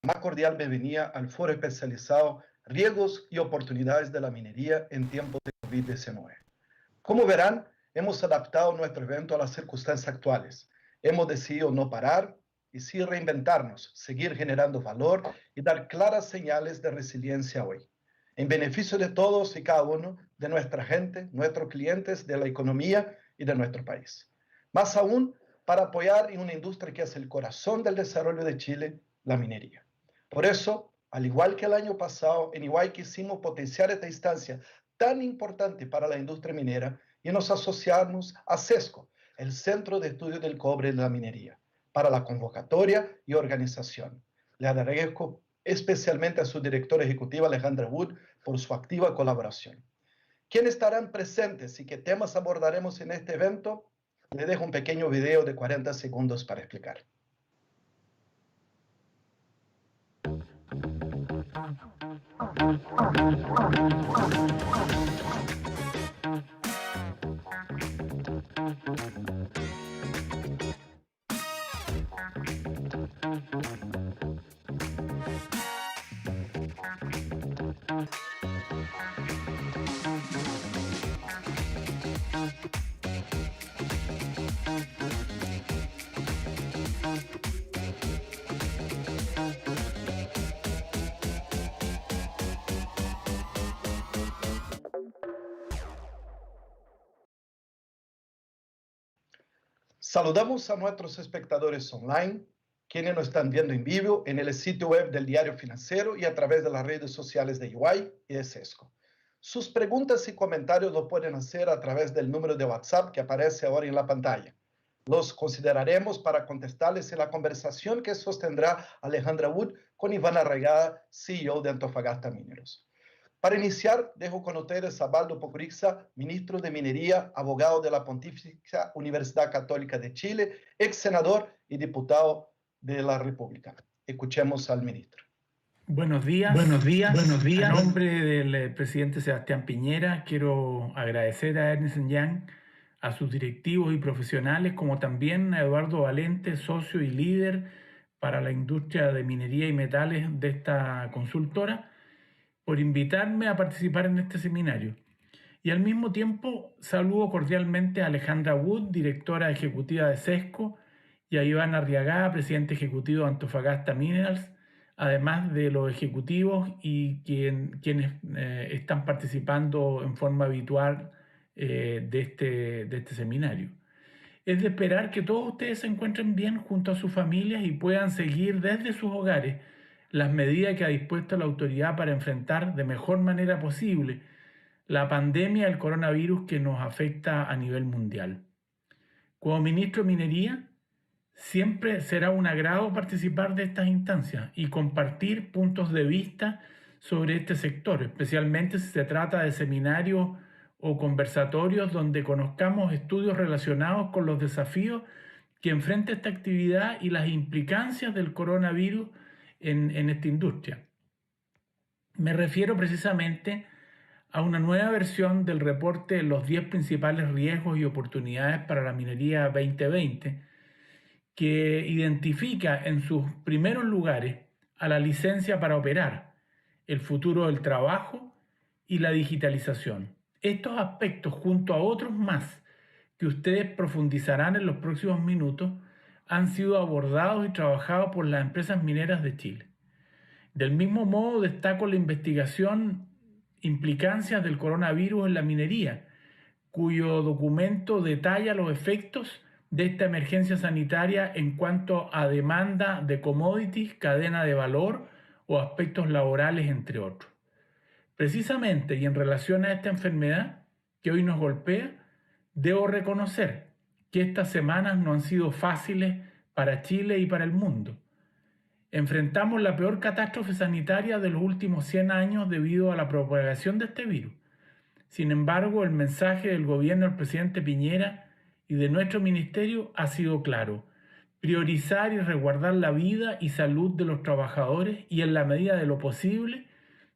más cordial bienvenida al foro especializado Riesgos y oportunidades de la minería en tiempos de COVID-19. Como verán, hemos adaptado nuestro evento a las circunstancias actuales. Hemos decidido no parar y sí reinventarnos, seguir generando valor y dar claras señales de resiliencia hoy, en beneficio de todos y cada uno de nuestra gente, nuestros clientes, de la economía y de nuestro país. Más aún, para apoyar en una industria que es el corazón del desarrollo de Chile, la minería. Por eso, al igual que el año pasado, en Iguay quisimos potenciar esta instancia tan importante para la industria minera y nos asociamos a CESCO, el Centro de Estudios del Cobre de la Minería, para la convocatoria y organización. Le agradezco especialmente a su directora ejecutiva Alejandra Wood por su activa colaboración. ¿Quiénes estarán presentes y qué temas abordaremos en este evento? Le dejo un pequeño video de 40 segundos para explicar. Saludamos a nuestros espectadores online, quienes nos están viendo en vivo en el sitio web del Diario Financiero y a través de las redes sociales de Iguay y de CESCO. Sus preguntas y comentarios lo pueden hacer a través del número de WhatsApp que aparece ahora en la pantalla. Los consideraremos para contestarles en la conversación que sostendrá Alejandra Wood con Iván Arraigada, CEO de Antofagasta Mineros. Para iniciar, dejo con ustedes a Baldo Pocurixa, ministro de Minería, abogado de la Pontificia Universidad Católica de Chile, ex senador y diputado de la República. Escuchemos al ministro. Buenos días. Buenos días. En nombre del presidente Sebastián Piñera, quiero agradecer a Ernst & Young, a sus directivos y profesionales, como también a Eduardo Valente, socio y líder para la industria de minería y metales de esta consultora, por invitarme a participar en este seminario. Y al mismo tiempo saludo cordialmente a Alejandra Wood, directora ejecutiva de CESCO, y a Iván Arriagada, presidente ejecutivo de Antofagasta Minerals, además de los ejecutivos y quienes están participando en forma habitual de este seminario. Es de esperar que todos ustedes se encuentren bien junto a sus familias y puedan seguir desde sus hogares las medidas que ha dispuesto la autoridad para enfrentar de mejor manera posible la pandemia del coronavirus que nos afecta a nivel mundial. Como ministro de Minería, siempre será un agrado participar de estas instancias y compartir puntos de vista sobre este sector, especialmente si se trata de seminarios o conversatorios donde conozcamos estudios relacionados con los desafíos que enfrenta esta actividad y las implicancias del coronavirus en esta industria. Me refiero precisamente a una nueva versión del reporte Los 10 principales riesgos y oportunidades para la minería 2020, que identifica en sus primeros lugares a la licencia para operar, el futuro del trabajo y la digitalización. Estos aspectos, junto a otros más que ustedes profundizarán en los próximos minutos, han sido abordados y trabajados por las empresas mineras de Chile. Del mismo modo, destaco la investigación Implicancias del coronavirus en la minería, cuyo documento detalla los efectos de esta emergencia sanitaria en cuanto a demanda de commodities, cadena de valor o aspectos laborales, entre otros. Precisamente y en relación a esta enfermedad que hoy nos golpea, debo reconocer que estas semanas no han sido fáciles para Chile y para el mundo. Enfrentamos la peor catástrofe sanitaria de los últimos 100 años debido a la propagación de este virus. Sin embargo, el mensaje del gobierno del presidente Piñera y de nuestro ministerio ha sido claro: priorizar y resguardar la vida y salud de los trabajadores y, en la medida de lo posible,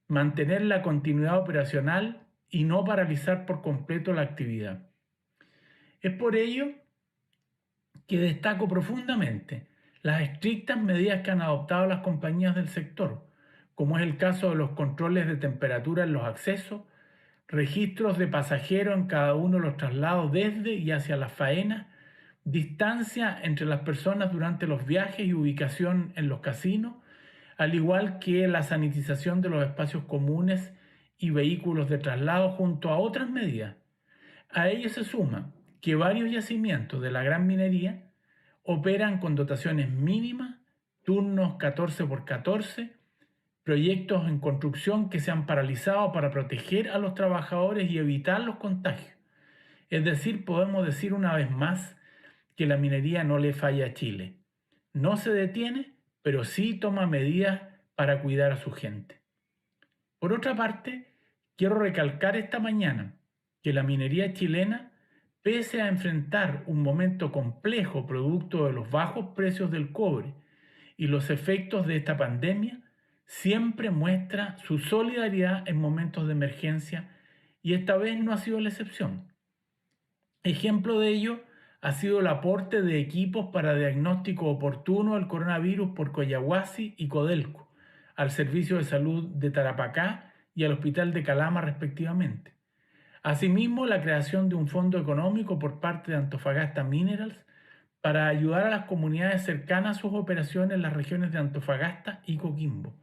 mantener la continuidad operacional y no paralizar por completo la actividad. Es por ello que destaco profundamente las estrictas medidas que han adoptado las compañías del sector, como es el caso de los controles de temperatura en los accesos, registros de pasajeros en cada uno de los traslados desde y hacia las faenas, distancia entre las personas durante los viajes y ubicación en los casinos, al igual que la sanitización de los espacios comunes y vehículos de traslado junto a otras medidas. A ello se suma que varios yacimientos de la gran minería operan con dotaciones mínimas, turnos 14 por 14, proyectos en construcción que se han paralizado para proteger a los trabajadores y evitar los contagios. Es decir, podemos decir una vez más que la minería no le falla a Chile. No se detiene, pero sí toma medidas para cuidar a su gente. Por otra parte, quiero recalcar esta mañana que la minería chilena, pese a enfrentar un momento complejo producto de los bajos precios del cobre y los efectos de esta pandemia, siempre muestra su solidaridad en momentos de emergencia y esta vez no ha sido la excepción. Ejemplo de ello ha sido el aporte de equipos para diagnóstico oportuno del coronavirus por Collahuasi y Codelco al Servicio de Salud de Tarapacá y al Hospital de Calama respectivamente. Asimismo, la creación de un fondo económico por parte de Antofagasta Minerals para ayudar a las comunidades cercanas a sus operaciones en las regiones de Antofagasta y Coquimbo,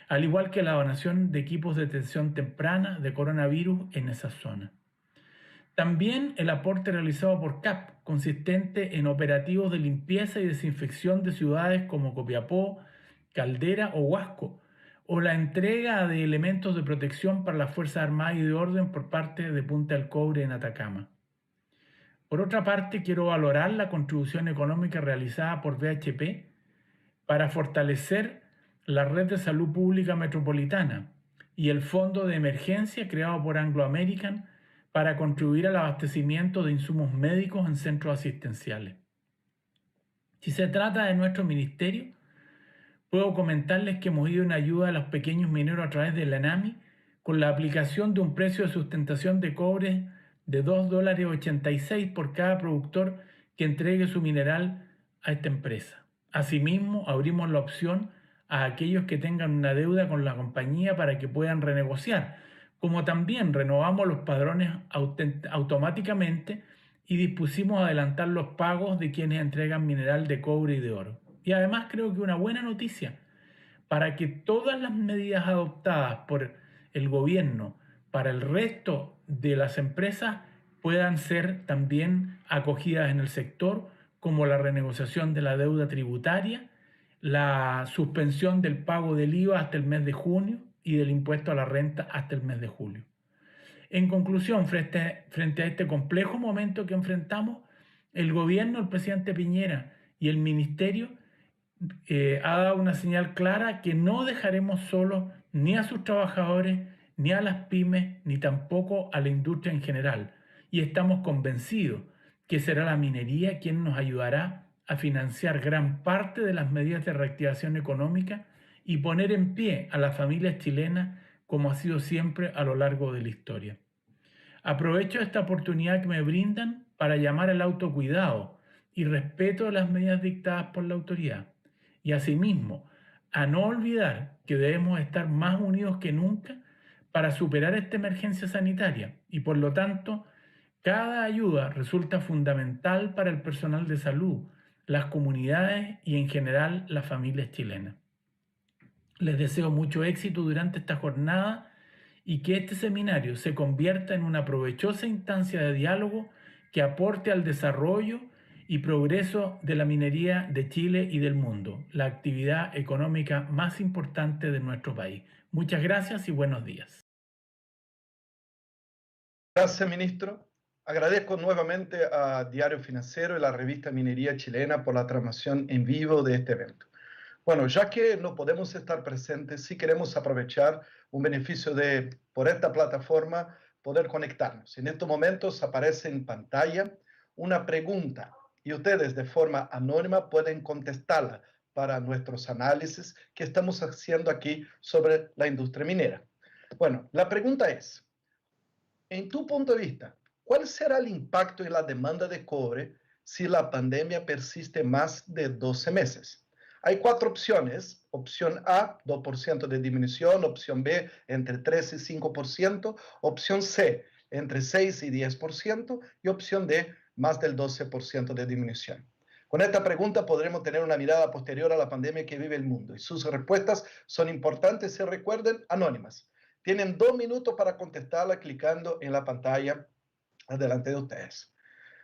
al igual que la donación de equipos de detección temprana de coronavirus en esa zona. También el aporte realizado por CAP, consistente en operativos de limpieza y desinfección de ciudades como Copiapó, Caldera o Huasco, o la entrega de elementos de protección para las Fuerzas Armadas y de Orden por parte de Punta del Cobre en Atacama. Por otra parte, quiero valorar la contribución económica realizada por BHP para fortalecer la red de salud pública metropolitana y el fondo de emergencia creado por Anglo American para contribuir al abastecimiento de insumos médicos en centros asistenciales. Si se trata de nuestro ministerio, puedo comentarles que hemos ido en ayuda a los pequeños mineros a través de la ENAMI con la aplicación de un precio de sustentación de cobre de $2.86 por cada productor que entregue su mineral a esta empresa. Asimismo, abrimos la opción a aquellos que tengan una deuda con la compañía para que puedan renegociar, como también renovamos los padrones automáticamente y dispusimos adelantar los pagos de quienes entregan mineral de cobre y de oro. Y además creo que una buena noticia para que todas las medidas adoptadas por el gobierno para el resto de las empresas puedan ser también acogidas en el sector, como la renegociación de la deuda tributaria, la suspensión del pago del IVA hasta el mes de junio y del impuesto a la renta hasta el mes de julio. En conclusión, frente a este complejo momento que enfrentamos, el gobierno, el presidente Piñera y el ministerio ha dado una señal clara que no dejaremos solos ni a sus trabajadores, ni a las pymes, ni tampoco a la industria en general. Y estamos convencidos que será la minería quien nos ayudará a financiar gran parte de las medidas de reactivación económica y poner en pie a las familias chilenas como ha sido siempre a lo largo de la historia. Aprovecho esta oportunidad que me brindan para llamar al autocuidado y respeto de las medidas dictadas por la autoridad. Y asimismo, a no olvidar que debemos estar más unidos que nunca para superar esta emergencia sanitaria y por lo tanto, cada ayuda resulta fundamental para el personal de salud, las comunidades y en general las familias chilenas. Les deseo mucho éxito durante esta jornada y que este seminario se convierta en una provechosa instancia de diálogo que aporte al desarrollo y progreso de la minería de Chile y del mundo, la actividad económica más importante de nuestro país. Muchas gracias y buenos días. Gracias, ministro. Agradezco nuevamente a Diario Financiero y la revista Minería Chilena por la transmisión en vivo de este evento. Bueno, ya que no podemos estar presentes, sí queremos aprovechar un beneficio de, por esta plataforma, poder conectarnos. En estos momentos aparece en pantalla una pregunta y ustedes de forma anónima pueden contestarla para nuestros análisis que estamos haciendo aquí sobre la industria minera. Bueno, la pregunta es, en tu punto de vista, ¿cuál será el impacto en la demanda de cobre si la pandemia persiste más de 12 meses? Hay 4 opciones. Opción A, 2% de disminución. Opción B, entre 3 y 5%. Opción C, entre 6 y 10%. Y opción D, más del 12% de disminución. Con esta pregunta podremos tener una mirada posterior a la pandemia que vive el mundo. Y sus respuestas son importantes, se recuerden, anónimas. Tienen 2 minutos para contestarla clicando en la pantalla delante de ustedes.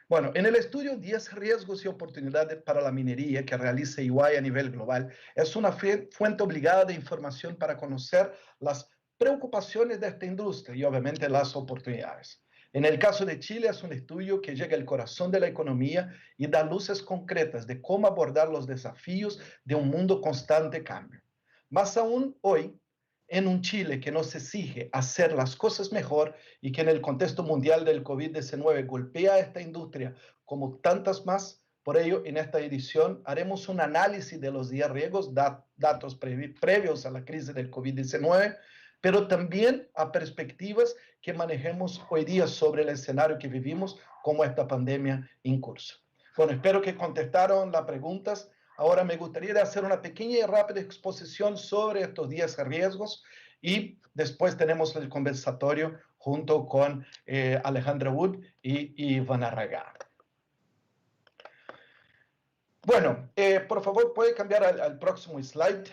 Bueno, en el estudio 10 riesgos y oportunidades para la minería que realiza EY a nivel global, es una fuente obligada de información para conocer las preocupaciones de esta industria y obviamente las oportunidades. En el caso de Chile es un estudio que llega al corazón de la economía y da luces concretas de cómo abordar los desafíos de un mundo constante cambio. Más aún hoy, en un Chile que nos exige hacer las cosas mejor y que en el contexto mundial del COVID-19 golpea a esta industria como tantas más. Por ello, en esta edición haremos un análisis de los 10 riesgos, datos previos a la crisis del COVID-19, pero también a perspectivas que manejemos hoy día sobre el escenario que vivimos como esta pandemia en curso. Bueno, espero que contestaron las preguntas. Ahora me gustaría hacer una pequeña y rápida exposición sobre estos 10 riesgos y después tenemos el conversatorio junto con Alejandra Wood y Iván Arraga. Bueno, por favor, puede cambiar al próximo slide,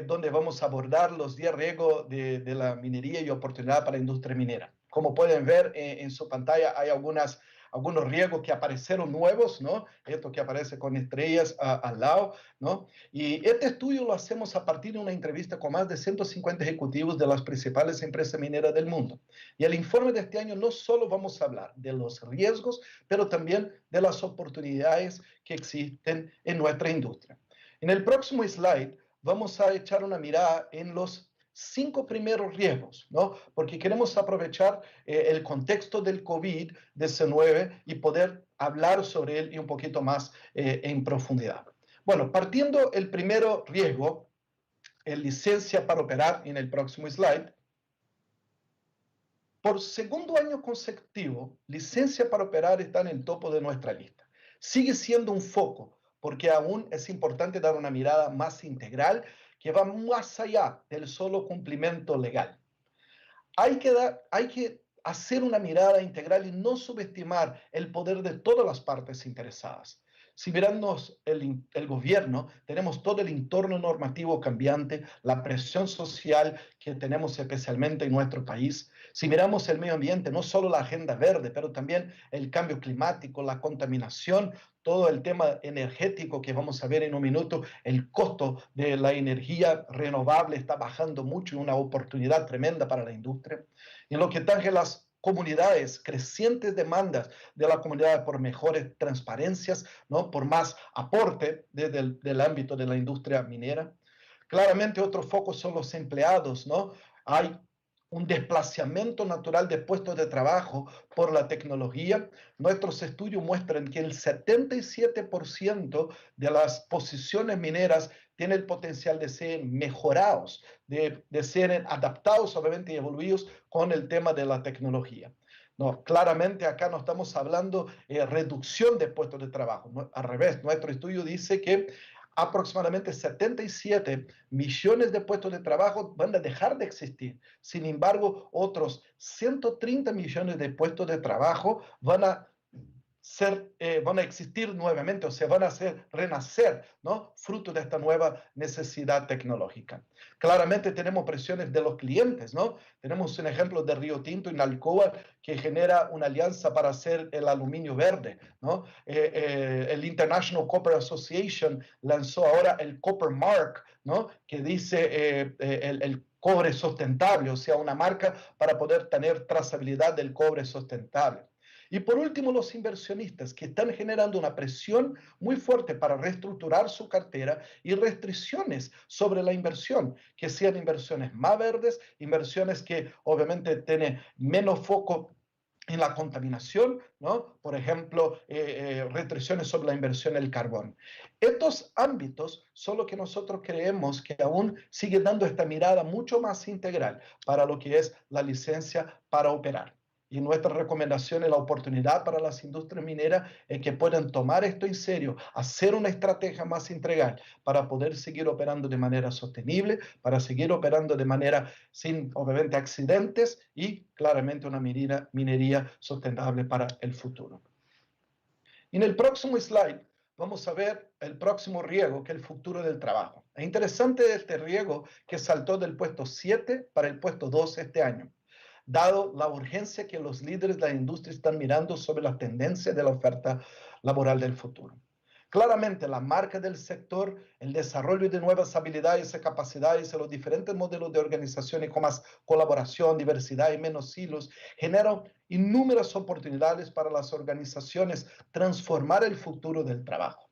donde vamos a abordar los 10 riesgos de la minería y oportunidad para la industria minera. Como pueden ver en su pantalla, hay algunos riesgos que aparecieron nuevos, ¿no? Esto que aparece con estrellas al lado, ¿no? Y este estudio lo hacemos a partir de una entrevista con más de 150 ejecutivos de las principales empresas mineras del mundo. Y el informe de este año no solo vamos a hablar de los riesgos, pero también de las oportunidades que existen en nuestra industria. En el próximo slide vamos a echar una mirada en los 5 primeros riesgos, ¿no? Porque queremos aprovechar el contexto del COVID-19 y poder hablar sobre él y un poquito más en profundidad. Bueno, partiendo el primero riesgo, licencia para operar, en el próximo slide. Por segundo año consecutivo, licencia para operar está en el topo de nuestra lista. Sigue siendo un foco, porque aún es importante dar una mirada más integral que va más allá del solo cumplimiento legal. Hay que hacer una mirada integral y no subestimar el poder de todas las partes interesadas. Si miramos el gobierno, tenemos todo el entorno normativo cambiante, la presión social que tenemos especialmente en nuestro país. Si miramos el medio ambiente, no solo la agenda verde, pero también el cambio climático, la contaminación, todo el tema energético que vamos a ver en un minuto, el costo de la energía renovable está bajando mucho y una oportunidad tremenda para la industria. En lo que tange las comunidades, crecientes demandas de la comunidad por mejores transparencias, ¿no? Por más aporte desde el ámbito de la industria minera. Claramente otro foco son los empleados, ¿no? Hay un desplazamiento natural de puestos de trabajo por la tecnología. Nuestros estudios muestran que el 77% de las posiciones mineras tiene el potencial de ser mejorados, de ser adaptados, obviamente, y evoluidos con el tema de la tecnología. No, claramente acá no estamos hablando de reducción de puestos de trabajo. No, al revés, nuestro estudio dice que aproximadamente 77 millones de puestos de trabajo van a dejar de existir. Sin embargo, otros 130 millones de puestos de trabajo van a existir nuevamente, o sea, van a renacer, ¿no? Fruto de esta nueva necesidad tecnológica. Claramente tenemos presiones de los clientes, ¿no? Tenemos un ejemplo de Río Tinto en Alcoa que genera una alianza para hacer el aluminio verde, ¿no? El International Copper Association lanzó ahora el Copper Mark, ¿no? Que dice el cobre sustentable, o sea, una marca para poder tener trazabilidad del cobre sustentable. Y por último, los inversionistas que están generando una presión muy fuerte para reestructurar su cartera y restricciones sobre la inversión, que sean inversiones más verdes, inversiones que obviamente tienen menos foco en la contaminación, ¿no? Por ejemplo, restricciones sobre la inversión en el carbón. Estos ámbitos son los que nosotros creemos que aún sigue dando esta mirada mucho más integral para lo que es la licencia para operar. y nuestra recomendación y la oportunidad para las industrias mineras es que puedan tomar esto en serio, hacer una estrategia más integral para poder seguir operando de manera sostenible, para seguir operando de manera sin, obviamente, accidentes y claramente una minería sustentable para el futuro. En el próximo slide vamos a ver el próximo riesgo, que es el futuro del trabajo. Es interesante este riesgo que saltó del puesto 7 para el puesto 2 este año, dado la urgencia que los líderes de la industria están mirando sobre la tendencia de la oferta laboral del futuro. Claramente, la marca del sector, el desarrollo de nuevas habilidades y capacidades en los diferentes modelos de organizaciones con más colaboración, diversidad y menos silos, generan innumerables oportunidades para las organizaciones transformar el futuro del trabajo.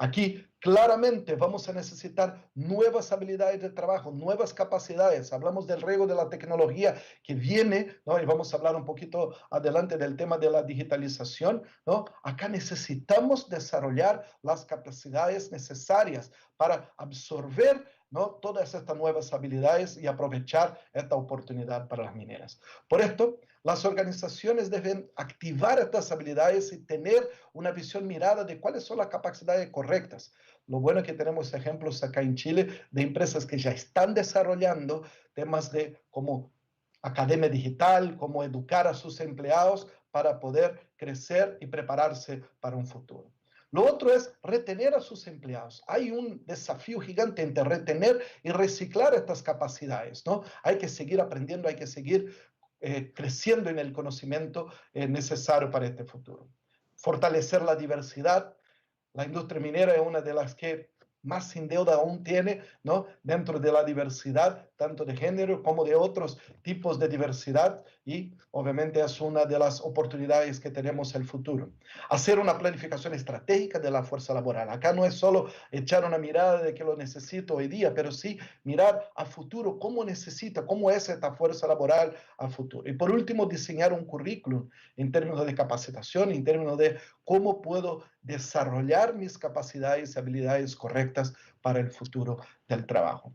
Aquí claramente vamos a necesitar nuevas habilidades de trabajo, nuevas capacidades. Hablamos del riesgo de la tecnología que viene, ¿no? Y vamos a hablar un poquito adelante del tema de la digitalización, ¿no? Acá necesitamos desarrollar las capacidades necesarias para absorber, ¿no?, todas estas nuevas habilidades y aprovechar esta oportunidad para las mineras. Por esto, las organizaciones deben activar estas habilidades y tener una visión mirada de cuáles son las capacidades correctas. Lo bueno es que tenemos ejemplos acá en Chile de empresas que ya están desarrollando temas de como academia digital, cómo educar a sus empleados para poder crecer y prepararse para un futuro. Lo otro es retener a sus empleados. Hay un desafío gigante entre retener y reciclar estas capacidades, ¿no? Hay que seguir aprendiendo, hay que seguir creciendo en el conocimiento necesario para este futuro. Fortalecer la diversidad. La industria minera es una de las que más sin deuda aún tiene, ¿no?, dentro de la diversidad, tanto de género como de otros tipos de diversidad, y obviamente es una de las oportunidades que tenemos en el futuro. Hacer una planificación estratégica de la fuerza laboral. Acá no es solo echar una mirada de que lo necesito hoy día, pero sí mirar a futuro cómo necesita, cómo es esta fuerza laboral a futuro. Y por último, diseñar un currículum en términos de capacitación, en términos de cómo puedo desarrollar mis capacidades y habilidades correctas para el futuro del trabajo.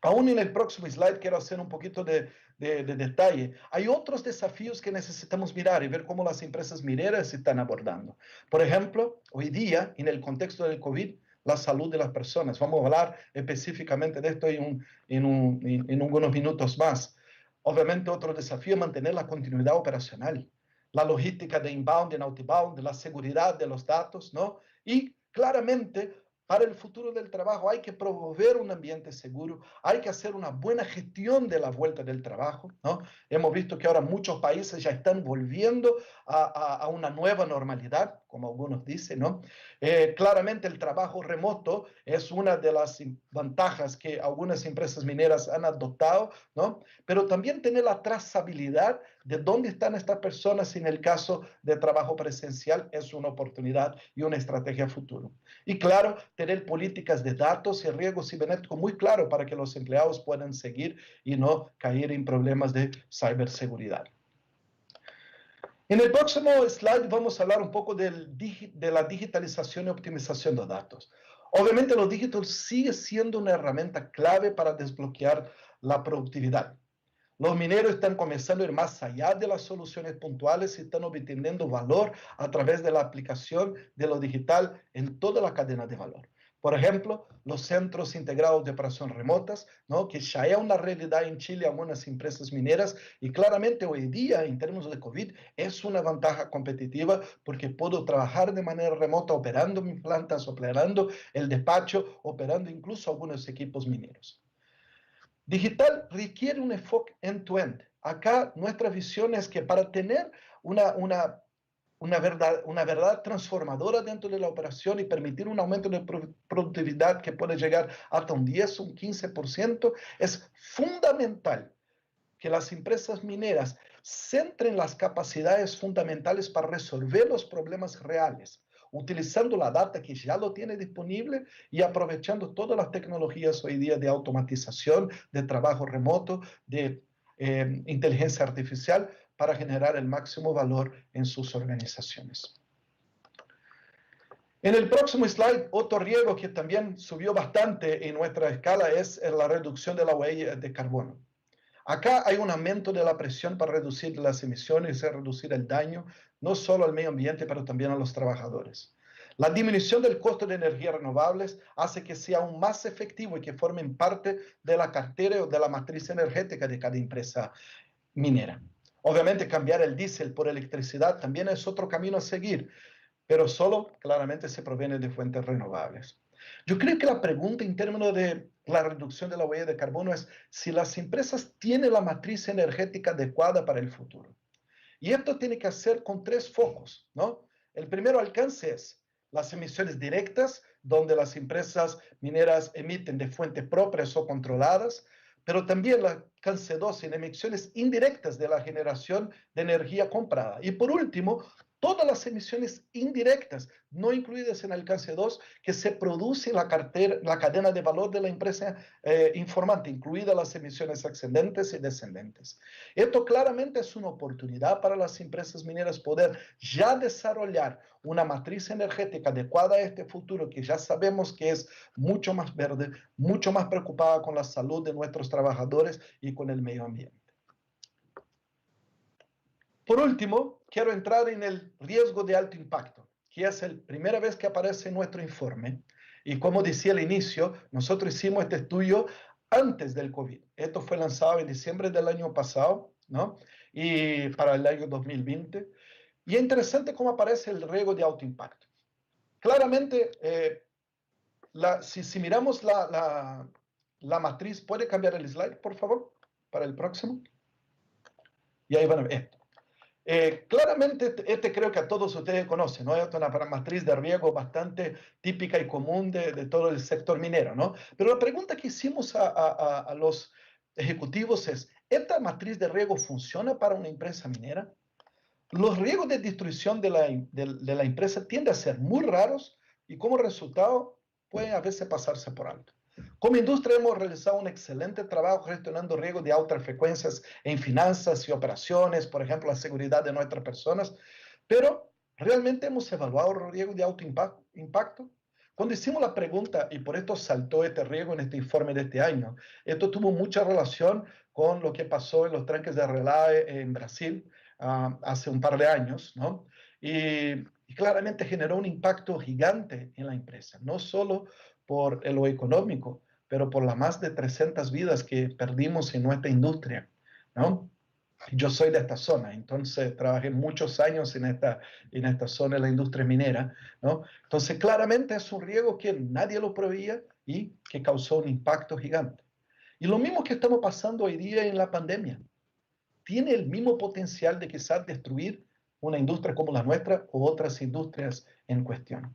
Aún en el próximo slide quiero hacer un poquito de detalle. Hay otros desafíos que necesitamos mirar y ver cómo las empresas mineras se están abordando. Por ejemplo, hoy día, en el contexto del COVID, la salud de las personas. Vamos a hablar específicamente de esto en unos minutos más. Obviamente, otro desafío es mantener la continuidad operacional, la logística de inbound y outbound, la seguridad de los datos, ¿no? Y claramente, para el futuro del trabajo hay que promover un ambiente seguro, hay que hacer una buena gestión de la vuelta del trabajo, ¿no? Hemos visto que ahora muchos países ya están volviendo a una nueva normalidad, como algunos dicen, ¿no? Claramente el trabajo remoto es una de las ventajas que algunas empresas mineras han adoptado, ¿no? Pero también tener la trazabilidad de dónde están estas personas en el caso de trabajo presencial es una oportunidad y una estrategia futuro. Y claro, tener políticas de datos y riesgos cibernéticos muy claros para que los empleados puedan seguir y no caer en problemas de ciberseguridad. En el próximo slide vamos a hablar un poco de la digitalización y optimización de datos. Obviamente los dígitos sigue siendo una herramienta clave para desbloquear la productividad. Los mineros están comenzando a ir más allá de las soluciones puntuales y están obteniendo valor a través de la aplicación de lo digital en toda la cadena de valor. Por ejemplo, los centros integrados de operación remotas, ¿no?, que ya es una realidad en Chile, algunas empresas mineras, y claramente hoy día, en términos de COVID, es una ventaja competitiva porque puedo trabajar de manera remota, operando mis plantas, operando el despacho, operando incluso algunos equipos mineros. Digital requiere un enfoque end-to-end. Acá nuestra visión es que para tener una verdad transformadora dentro de la operación y permitir un aumento de productividad que puede llegar hasta un 10 o un 15%, es fundamental que las empresas mineras centren las capacidades fundamentales para resolver los problemas reales, utilizando la data que ya lo tiene disponible y aprovechando todas las tecnologías hoy día de automatización, de trabajo remoto, de inteligencia artificial para generar el máximo valor en sus organizaciones. En el próximo slide, otro riesgo que también subió bastante en nuestra escala es la reducción de la huella de carbono. Acá hay un aumento de la presión para reducir las emisiones y reducir el daño, no solo al medio ambiente, pero también a los trabajadores. La disminución del costo de energías renovables hace que sea aún más efectivo y que formen parte de la cartera o de la matriz energética de cada empresa minera. Obviamente, cambiar el diésel por electricidad también es otro camino a seguir, pero solo claramente se proviene de fuentes renovables. Yo creo que la pregunta en términos de la reducción de la huella de carbono es si las empresas tienen la matriz energética adecuada para el futuro. Y esto tiene que hacer con tres focos, ¿no? El primero alcance es las emisiones directas, donde las empresas mineras emiten de fuentes propias o controladas, pero también el alcance 2 en emisiones indirectas de la generación de energía comprada. Y por último, todas las emisiones indirectas, no incluidas en el alcance 2, que se produce en la cadena de valor de la empresa informante, incluidas las emisiones ascendentes y descendentes. Esto claramente es una oportunidad para las empresas mineras poder ya desarrollar una matriz energética adecuada a este futuro, que ya sabemos que es mucho más verde, mucho más preocupada con la salud de nuestros trabajadores y con el medio ambiente. Por último, quiero entrar en el riesgo de alto impacto, que es la primera vez que aparece en nuestro informe. Y como decía al inicio, nosotros hicimos este estudio antes del COVID. Esto fue lanzado en diciembre del año pasado, ¿no? Y para el año 2020. Y es interesante cómo aparece el riesgo de alto impacto. Claramente, si miramos la matriz, ¿puede cambiar el slide, por favor, para el próximo? Y ahí van a ver esto. Claramente, creo que a todos ustedes conocen, ¿no? Es una matriz de riesgo bastante típica y común de todo el sector minero, ¿no? Pero la pregunta que hicimos a los ejecutivos es, ¿esta matriz de riesgo funciona para una empresa minera? Los riesgos de destrucción de la empresa tienden a ser muy raros y como resultado pueden a veces pasarse por alto. Como industria hemos realizado un excelente trabajo gestionando riesgos de altas frecuencias en finanzas y operaciones, por ejemplo, la seguridad de nuestras personas, pero ¿realmente hemos evaluado los riesgos de alto impacto? Cuando hicimos la pregunta, y por esto saltó este riesgo en este informe de este año, esto tuvo mucha relación con lo que pasó en los tranques de Relay en Brasil hace un par de años, ¿no? Y claramente generó un impacto gigante en la empresa, no solo por lo económico, pero por las más de 300 vidas que perdimos en nuestra industria, ¿no? Yo soy de esta zona, entonces trabajé muchos años en esta zona de la industria minera, ¿no? Entonces claramente es un riesgo que nadie lo preveía y que causó un impacto gigante. Y lo mismo que estamos pasando hoy día en la pandemia. Tiene el mismo potencial de quizás destruir una industria como la nuestra o otras industrias en cuestión.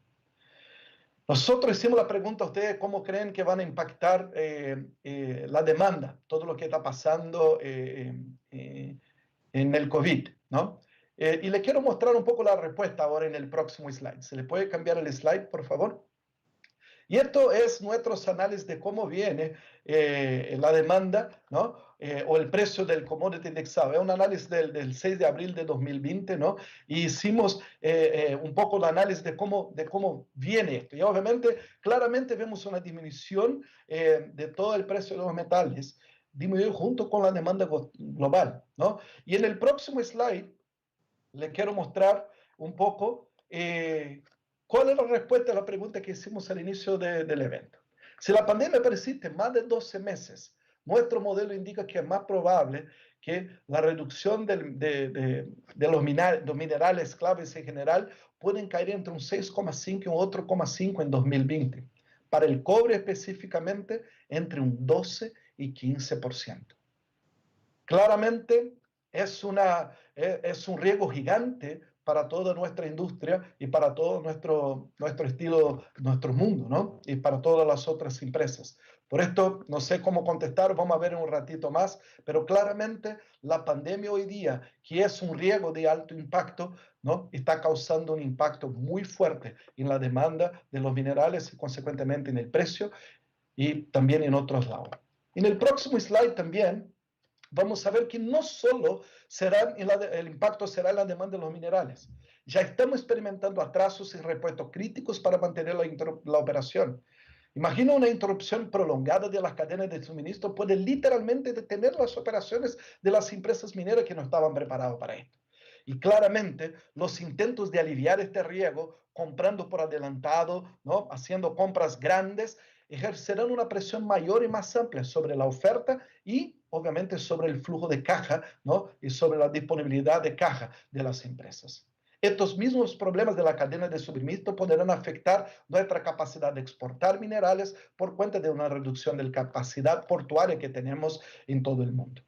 Nosotros hicimos la pregunta a ustedes, ¿cómo creen que van a impactar la demanda, todo lo que está pasando en el COVID, ¿no? Y les quiero mostrar un poco la respuesta ahora en el próximo slide. ¿Se le puede cambiar el slide, por favor? Y esto es nuestros análisis de cómo viene la demanda, ¿no? O el precio del commodity indexado. Es un análisis del 6 de abril de 2020, ¿no? Y hicimos un poco el análisis de cómo viene esto. Y obviamente, claramente vemos una disminución de todo el precio de los metales, disminuido junto con la demanda global, ¿no? Y en el próximo slide, les quiero mostrar un poco ¿cuál es la respuesta a la pregunta que hicimos al inicio del evento? Si la pandemia persiste más de 12 meses, nuestro modelo indica que es más probable que la reducción de los minerales claves en general pueden caer entre un 6,5 y un otro 0,5 en 2020. Para el cobre específicamente, entre un 12 y 15%. Claramente es un riesgo gigante para toda nuestra industria y para todo nuestro estilo, nuestro mundo, ¿no? Y para todas las otras empresas. Por esto, no sé cómo contestar, vamos a ver en un ratito más, pero claramente la pandemia hoy día, que es un riesgo de alto impacto, ¿no? Está causando un impacto muy fuerte en la demanda de los minerales y consecuentemente en el precio y también en otros lados. En el próximo slide también vamos a ver que no solo el impacto será en la demanda de los minerales. Ya estamos experimentando atrasos y repuestos críticos para mantener la operación. Imagina una interrupción prolongada de las cadenas de suministro puede literalmente detener las operaciones de las empresas mineras que no estaban preparadas para esto. Y claramente los intentos de aliviar este riesgo, comprando por adelantado, ¿no? Haciendo compras grandes, ejercerán una presión mayor y más amplia sobre la oferta y obviamente sobre el flujo de caja, ¿no? Y sobre la disponibilidad de caja de las empresas. Estos mismos problemas de la cadena de suministro podrán afectar nuestra capacidad de exportar minerales por cuenta de una reducción de la capacidad portuaria que tenemos en todo el mundo.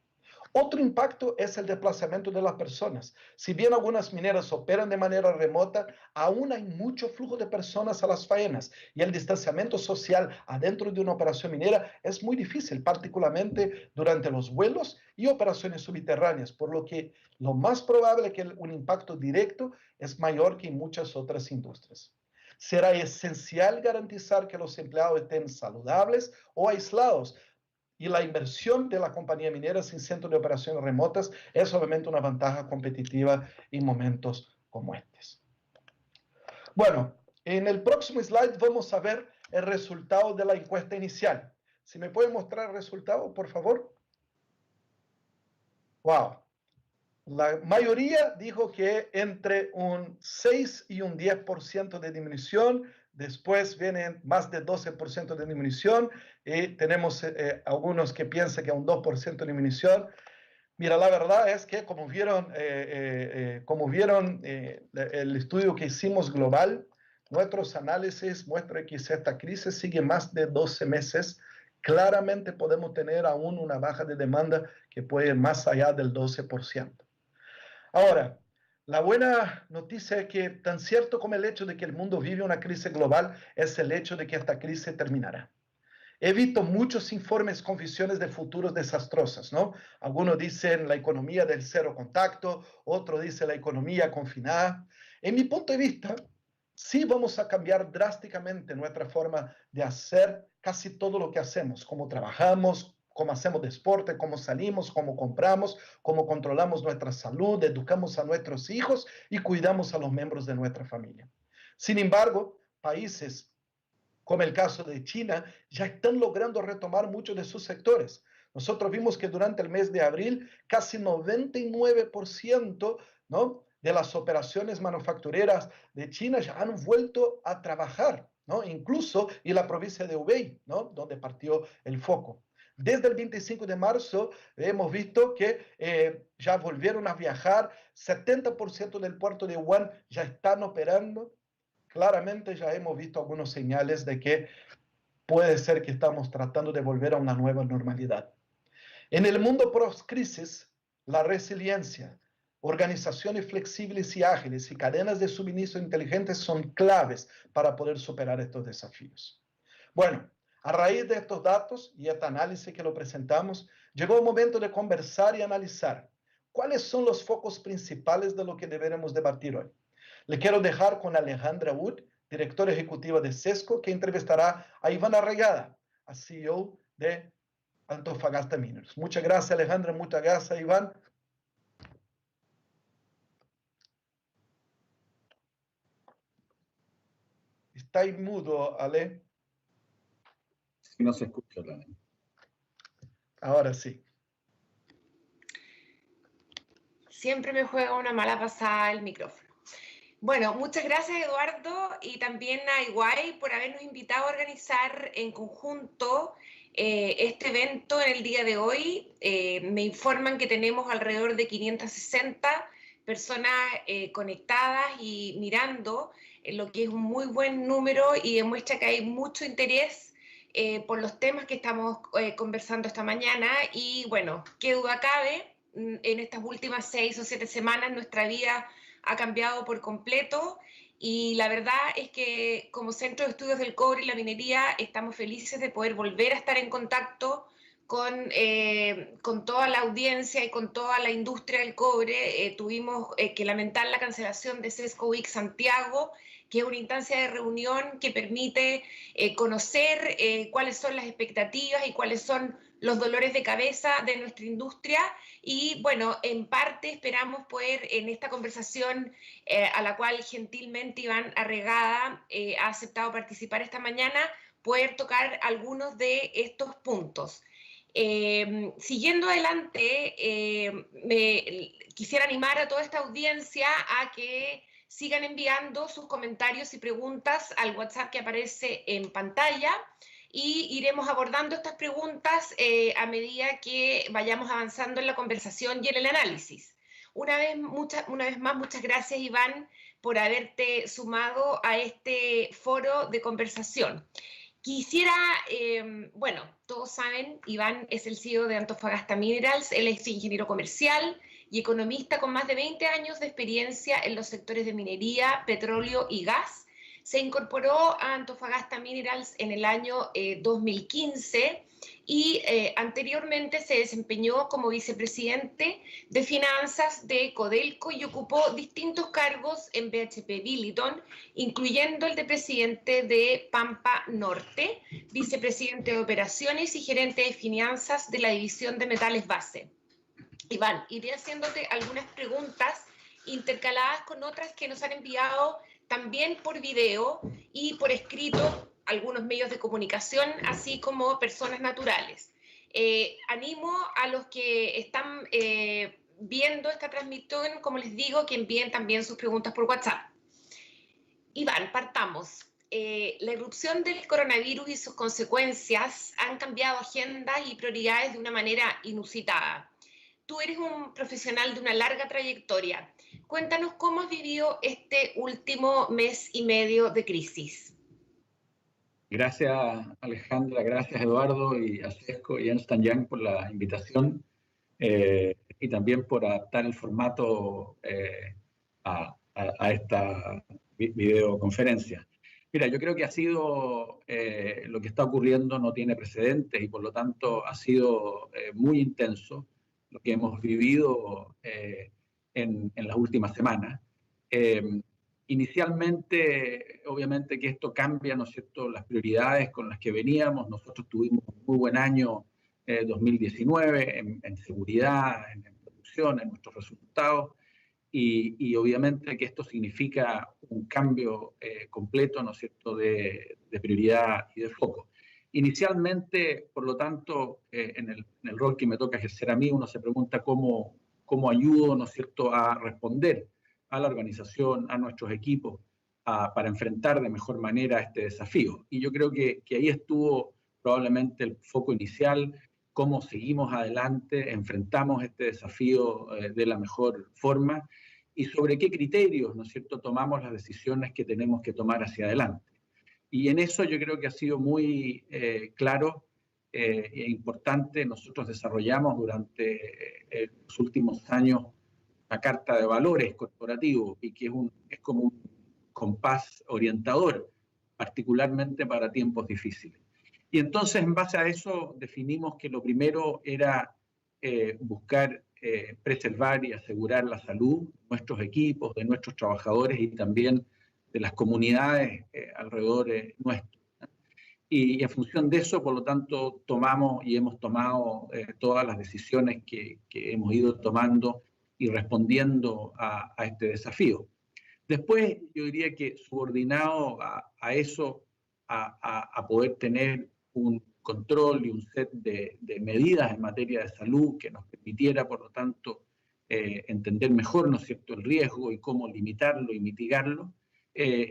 Otro impacto es el desplazamiento de las personas. Si bien algunas mineras operan de manera remota, aún hay mucho flujo de personas a las faenas y el distanciamiento social adentro de una operación minera es muy difícil, particularmente durante los vuelos y operaciones subterráneas, por lo que lo más probable es que un impacto directo es mayor que en muchas otras industrias. Será esencial garantizar que los empleados estén saludables o aislados, y la inversión de la compañía minera sin centro de operaciones remotas es obviamente una ventaja competitiva en momentos como estos. Bueno, en el próximo slide vamos a ver el resultado de la encuesta inicial. Si me pueden mostrar el resultado, por favor. Wow. La mayoría dijo que entre un 6 y un 10% de disminución. Después vienen más de 12% de disminución y tenemos algunos que piensan que un 2% de disminución. Mira, la verdad es que como vieron el estudio que hicimos global, nuestros análisis muestran que si esta crisis sigue más de 12 meses, claramente podemos tener aún una baja de demanda que puede ir más allá del 12%. Ahora, la buena noticia es que tan cierto como el hecho de que el mundo vive una crisis global es el hecho de que esta crisis terminará. He visto muchos informes con visiones de futuros desastrosas, ¿no? Algunos dicen la economía del cero contacto, otros dicen la economía confinada. En mi punto de vista, sí vamos a cambiar drásticamente nuestra forma de hacer casi todo lo que hacemos, cómo trabajamos, cómo hacemos deporte, cómo salimos, cómo compramos, cómo controlamos nuestra salud, educamos a nuestros hijos y cuidamos a los miembros de nuestra familia. Sin embargo, países como el caso de China, ya están logrando retomar muchos de sus sectores. Nosotros vimos que durante el mes de abril, casi 99%, ¿no?, de las operaciones manufactureras de China ya han vuelto a trabajar, ¿no? Incluso en la provincia de Hubei, ¿no?, donde partió el foco. Desde el 25 de marzo hemos visto que ya volvieron a viajar, 70% del puerto de Wuhan ya están operando. Claramente ya hemos visto algunas señales de que puede ser que estamos tratando de volver a una nueva normalidad. En el mundo post-crisis, la resiliencia, organizaciones flexibles y ágiles y cadenas de suministro inteligentes son claves para poder superar estos desafíos. Bueno, a raíz de estos datos y este análisis que lo presentamos, llegó el momento de conversar y analizar cuáles son los focos principales de lo que deberemos debatir hoy. Le quiero dejar con Alejandra Wood, directora ejecutiva de CESCO, que entrevistará a Iván Arregada, a CEO de Antofagasta Minerals. Muchas gracias, Alejandra. Muchas gracias, Iván. Está ahí mudo, Ale. No se escucha, Ale. Ahora sí. Siempre me juega una mala pasada el micrófono. Bueno, muchas gracias, Eduardo, y también a Iguay por habernos invitado a organizar en conjunto este evento en el día de hoy. Me informan que tenemos alrededor de 560 personas conectadas y mirando, lo que es un muy buen número y demuestra que hay mucho interés por los temas que estamos conversando esta mañana. Y bueno, qué duda cabe, en estas últimas 6 o 7 semanas nuestra vida ha cambiado por completo y la verdad es que como Centro de Estudios del Cobre y la Minería estamos felices de poder volver a estar en contacto con toda la audiencia y con toda la industria del cobre. Tuvimos que lamentar la cancelación de CESCO Week Santiago, que es una instancia de reunión que permite conocer cuáles son las expectativas y cuáles son los dolores de cabeza de nuestra industria. Y bueno, en parte esperamos poder en esta conversación a la cual gentilmente Iván Arregada ha aceptado participar esta mañana, poder tocar algunos de estos puntos. Siguiendo adelante, quisiera animar a toda esta audiencia a que sigan enviando sus comentarios y preguntas al WhatsApp que aparece en pantalla y iremos abordando estas preguntas a medida que vayamos avanzando en la conversación y en el análisis. Una vez más, muchas gracias, Iván, por haberte sumado a este foro de conversación. Quisiera, bueno, todos saben, Iván es el CEO de Antofagasta Minerals, él es ingeniero comercial y economista con más de 20 años de experiencia en los sectores de minería, petróleo y gas. Se incorporó a Antofagasta Minerals en el año 2015 y anteriormente se desempeñó como vicepresidente de finanzas de Codelco y ocupó distintos cargos en BHP Billiton, incluyendo el de presidente de Pampa Norte, vicepresidente de operaciones y gerente de finanzas de la división de metales base. Iván, iré haciéndote algunas preguntas intercaladas con otras que nos han enviado también por video y por escrito algunos medios de comunicación, así como personas naturales. Animo a los que están viendo esta transmisión, como les digo, que envíen también sus preguntas por WhatsApp. Iván, partamos. La irrupción del coronavirus y sus consecuencias han cambiado agendas y prioridades de una manera inusitada. Tú eres un profesional de una larga trayectoria. Cuéntanos cómo has vivido este último mes y medio de crisis. Gracias, Alejandra, gracias, Eduardo, y a Sesco y Ernst & Young por la invitación y también por adaptar el formato a esta videoconferencia. Mira, yo creo que ha sido, lo que está ocurriendo no tiene precedentes y por lo tanto ha sido muy intenso lo que hemos vivido en las últimas semanas. Inicialmente, obviamente que esto cambia, ¿no es cierto?, las prioridades con las que veníamos. Nosotros tuvimos un muy buen año 2019 en seguridad, en producción, en nuestros resultados, y obviamente que esto significa un cambio completo, ¿no es cierto?, de prioridad y de foco. Inicialmente, por lo tanto, en el rol que me toca ejercer a mí, uno se pregunta cómo ayudo, ¿no es cierto?, a responder a la organización, a nuestros equipos, para enfrentar de mejor manera este desafío. Y yo creo que ahí estuvo probablemente el foco inicial, cómo seguimos adelante, enfrentamos este desafío de la mejor forma y sobre qué criterios, ¿no es cierto?, tomamos las decisiones que tenemos que tomar hacia adelante. Y en eso yo creo que ha sido muy claro e importante. Nosotros desarrollamos durante los últimos años una carta de valores corporativos y que es como un compás orientador, particularmente para tiempos difíciles. Y entonces, en base a eso, definimos que lo primero era buscar preservar y asegurar la salud de nuestros equipos, de nuestros trabajadores y también de las comunidades alrededor nuestro. Y en función de eso, por lo tanto, tomamos y hemos tomado todas las decisiones que hemos ido tomando y respondiendo a este desafío. Después, yo diría que subordinado a eso, a poder tener un control y un set de medidas en materia de salud que nos permitiera, por lo tanto, entender mejor, ¿no es cierto?, el riesgo y cómo limitarlo y mitigarlo,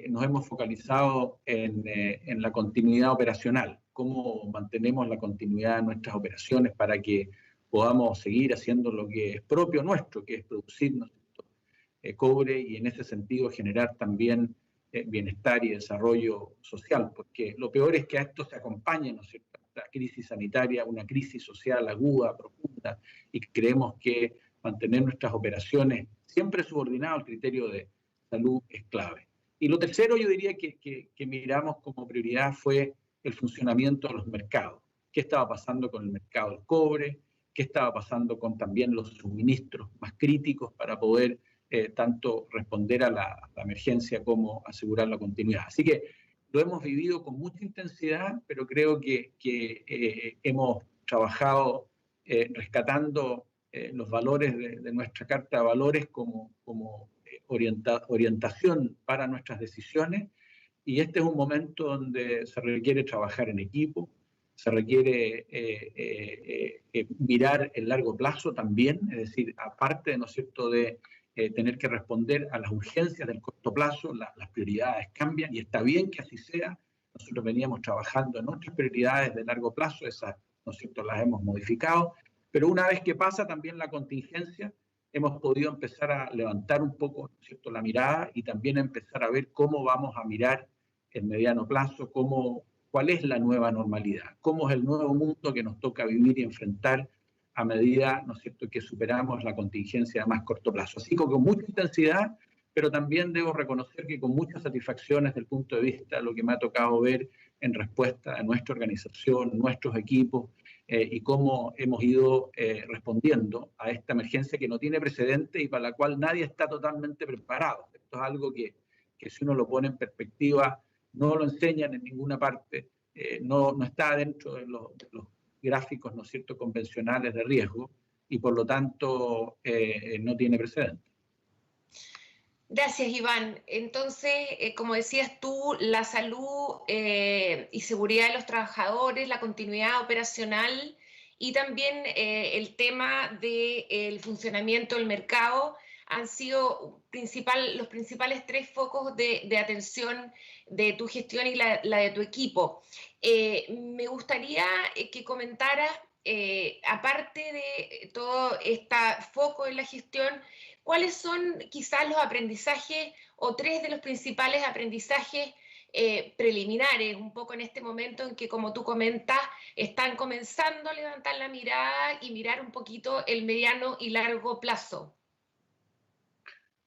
nos hemos focalizado en la continuidad operacional, cómo mantenemos la continuidad de nuestras operaciones para que podamos seguir haciendo lo que es propio nuestro, que es producir, ¿no es cierto?, cobre y en ese sentido generar también bienestar y desarrollo social, porque lo peor es que a esto se acompañe, ¿no es cierto?, la crisis sanitaria, una crisis social aguda, profunda, y creemos que mantener nuestras operaciones siempre subordinado al criterio de salud es clave. Y lo tercero, yo diría que miramos como prioridad fue el funcionamiento de los mercados. ¿Qué estaba pasando con el mercado del cobre? ¿Qué estaba pasando con también los suministros más críticos para poder tanto responder a la emergencia como asegurar la continuidad? Así que lo hemos vivido con mucha intensidad, pero creo que hemos trabajado rescatando los valores de nuestra Carta de Valores como orientación para nuestras decisiones y este es un momento donde se requiere trabajar en equipo, se requiere mirar el largo plazo también, es decir, aparte, ¿no es cierto?, de tener que responder a las urgencias del corto plazo, las prioridades cambian y está bien que así sea. Nosotros veníamos trabajando en otras prioridades de largo plazo, esas, ¿no es cierto?, las hemos modificado, pero una vez que pasa también la contingencia, hemos podido empezar a levantar un poco, ¿no es cierto?, la mirada y también empezar a ver cómo vamos a mirar en mediano plazo, cuál es la nueva normalidad, cómo es el nuevo mundo que nos toca vivir y enfrentar a medida, ¿no es cierto?, que superamos la contingencia a más corto plazo. Así que con mucha intensidad, pero también debo reconocer que con muchas satisfacciones desde el punto de vista de lo que me ha tocado ver en respuesta a nuestra organización, nuestros equipos, y cómo hemos ido respondiendo a esta emergencia que no tiene precedente y para la cual nadie está totalmente preparado. Esto es algo que si uno lo pone en perspectiva, no lo enseñan en ninguna parte, no está dentro de los gráficos, ¿no es cierto?, convencionales de riesgo, y por lo tanto no tiene precedente. Gracias, Iván. Entonces, como decías tú, la salud y seguridad de los trabajadores, la continuidad operacional y también el tema del funcionamiento del mercado han sido los principales 3 focos de atención de tu gestión y la de tu equipo. Me gustaría que comentaras, aparte de todo este foco en la gestión, ¿cuáles son quizás los aprendizajes o 3 de los principales aprendizajes preliminares, un poco en este momento en que, como tú comentas, están comenzando a levantar la mirada y mirar un poquito el mediano y largo plazo?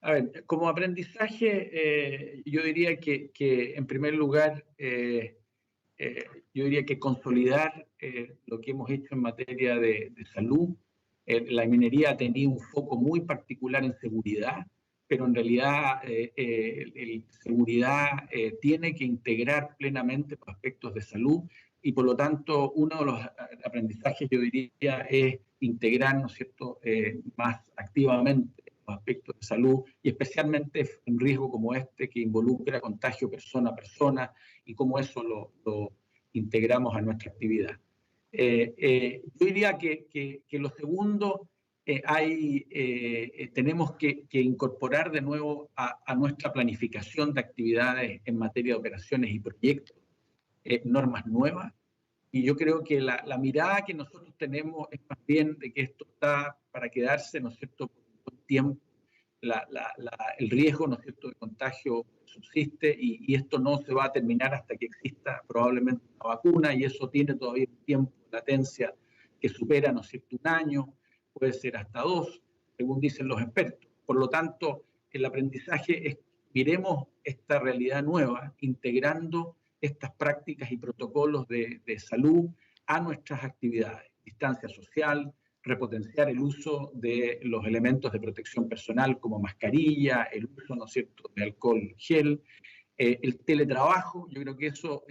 A ver, como aprendizaje, yo diría que en primer lugar, yo diría que consolidar lo que hemos hecho en materia de salud. La minería ha tenido un foco muy particular en seguridad, pero en realidad seguridad tiene que integrar plenamente los aspectos de salud y por lo tanto uno de los aprendizajes, yo diría, es integrar, ¿no es cierto?, más activamente los aspectos de salud y especialmente en riesgo como este que involucra contagio persona a persona y cómo eso lo integramos a nuestra actividad. Yo diría que lo segundo, tenemos que incorporar de nuevo a nuestra planificación de actividades en materia de operaciones y proyectos, normas nuevas. Y yo creo que la mirada que nosotros tenemos es más bien de que esto está para quedarse, ¿no es cierto?, por un buen tiempo. El riesgo, ¿no es cierto?, de contagio subsiste y esto no se va a terminar hasta que exista probablemente una vacuna y eso tiene todavía un tiempo de latencia que supera, ¿no es cierto?, 1 año, puede ser hasta 2, según dicen los expertos. Por lo tanto, el aprendizaje es miremos esta realidad nueva, integrando estas prácticas y protocolos de salud a nuestras actividades, distancia social, repotenciar el uso de los elementos de protección personal como mascarilla, el uso, ¿no es cierto?, de alcohol gel, el teletrabajo. Yo creo que eso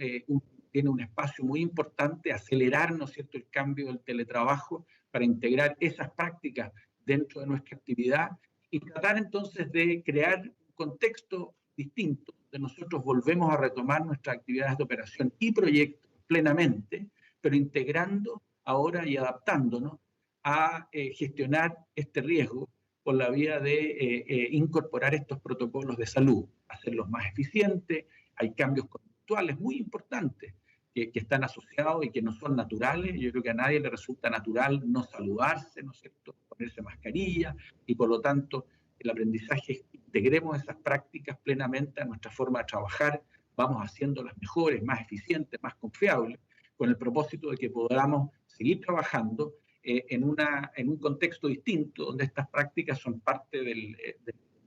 tiene un espacio muy importante, acelerar, ¿no es cierto?, el cambio del teletrabajo para integrar esas prácticas dentro de nuestra actividad y tratar entonces de crear un contexto distinto, de nosotros volvemos a retomar nuestras actividades de operación y proyectos plenamente, pero integrando ahora y adaptándonos a gestionar este riesgo por la vía de incorporar estos protocolos de salud, hacerlos más eficientes. Hay cambios conductuales muy importantes que están asociados y que no son naturales. Yo creo que a nadie le resulta natural no saludarse, ¿no es cierto?, ponerse mascarilla, y por lo tanto el aprendizaje es que integremos esas prácticas plenamente a nuestra forma de trabajar, vamos haciéndolas mejores, más eficientes, más confiables, con el propósito de que podamos seguir trabajando en un contexto distinto, donde estas prácticas son parte del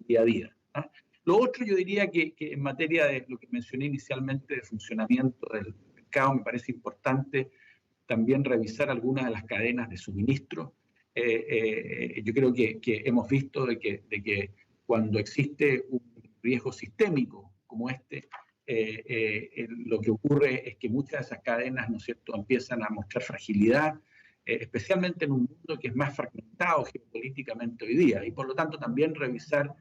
día a día, ¿no? Lo otro, yo diría que en materia de lo que mencioné inicialmente de funcionamiento del mercado, me parece importante también revisar algunas de las cadenas de suministro. Yo creo que hemos visto de que cuando existe un riesgo sistémico como este, lo que ocurre es que muchas de esas cadenas, ¿no es cierto?, empiezan a mostrar fragilidad, especialmente en un mundo que es más fragmentado geopolíticamente hoy día, y por lo tanto también revisar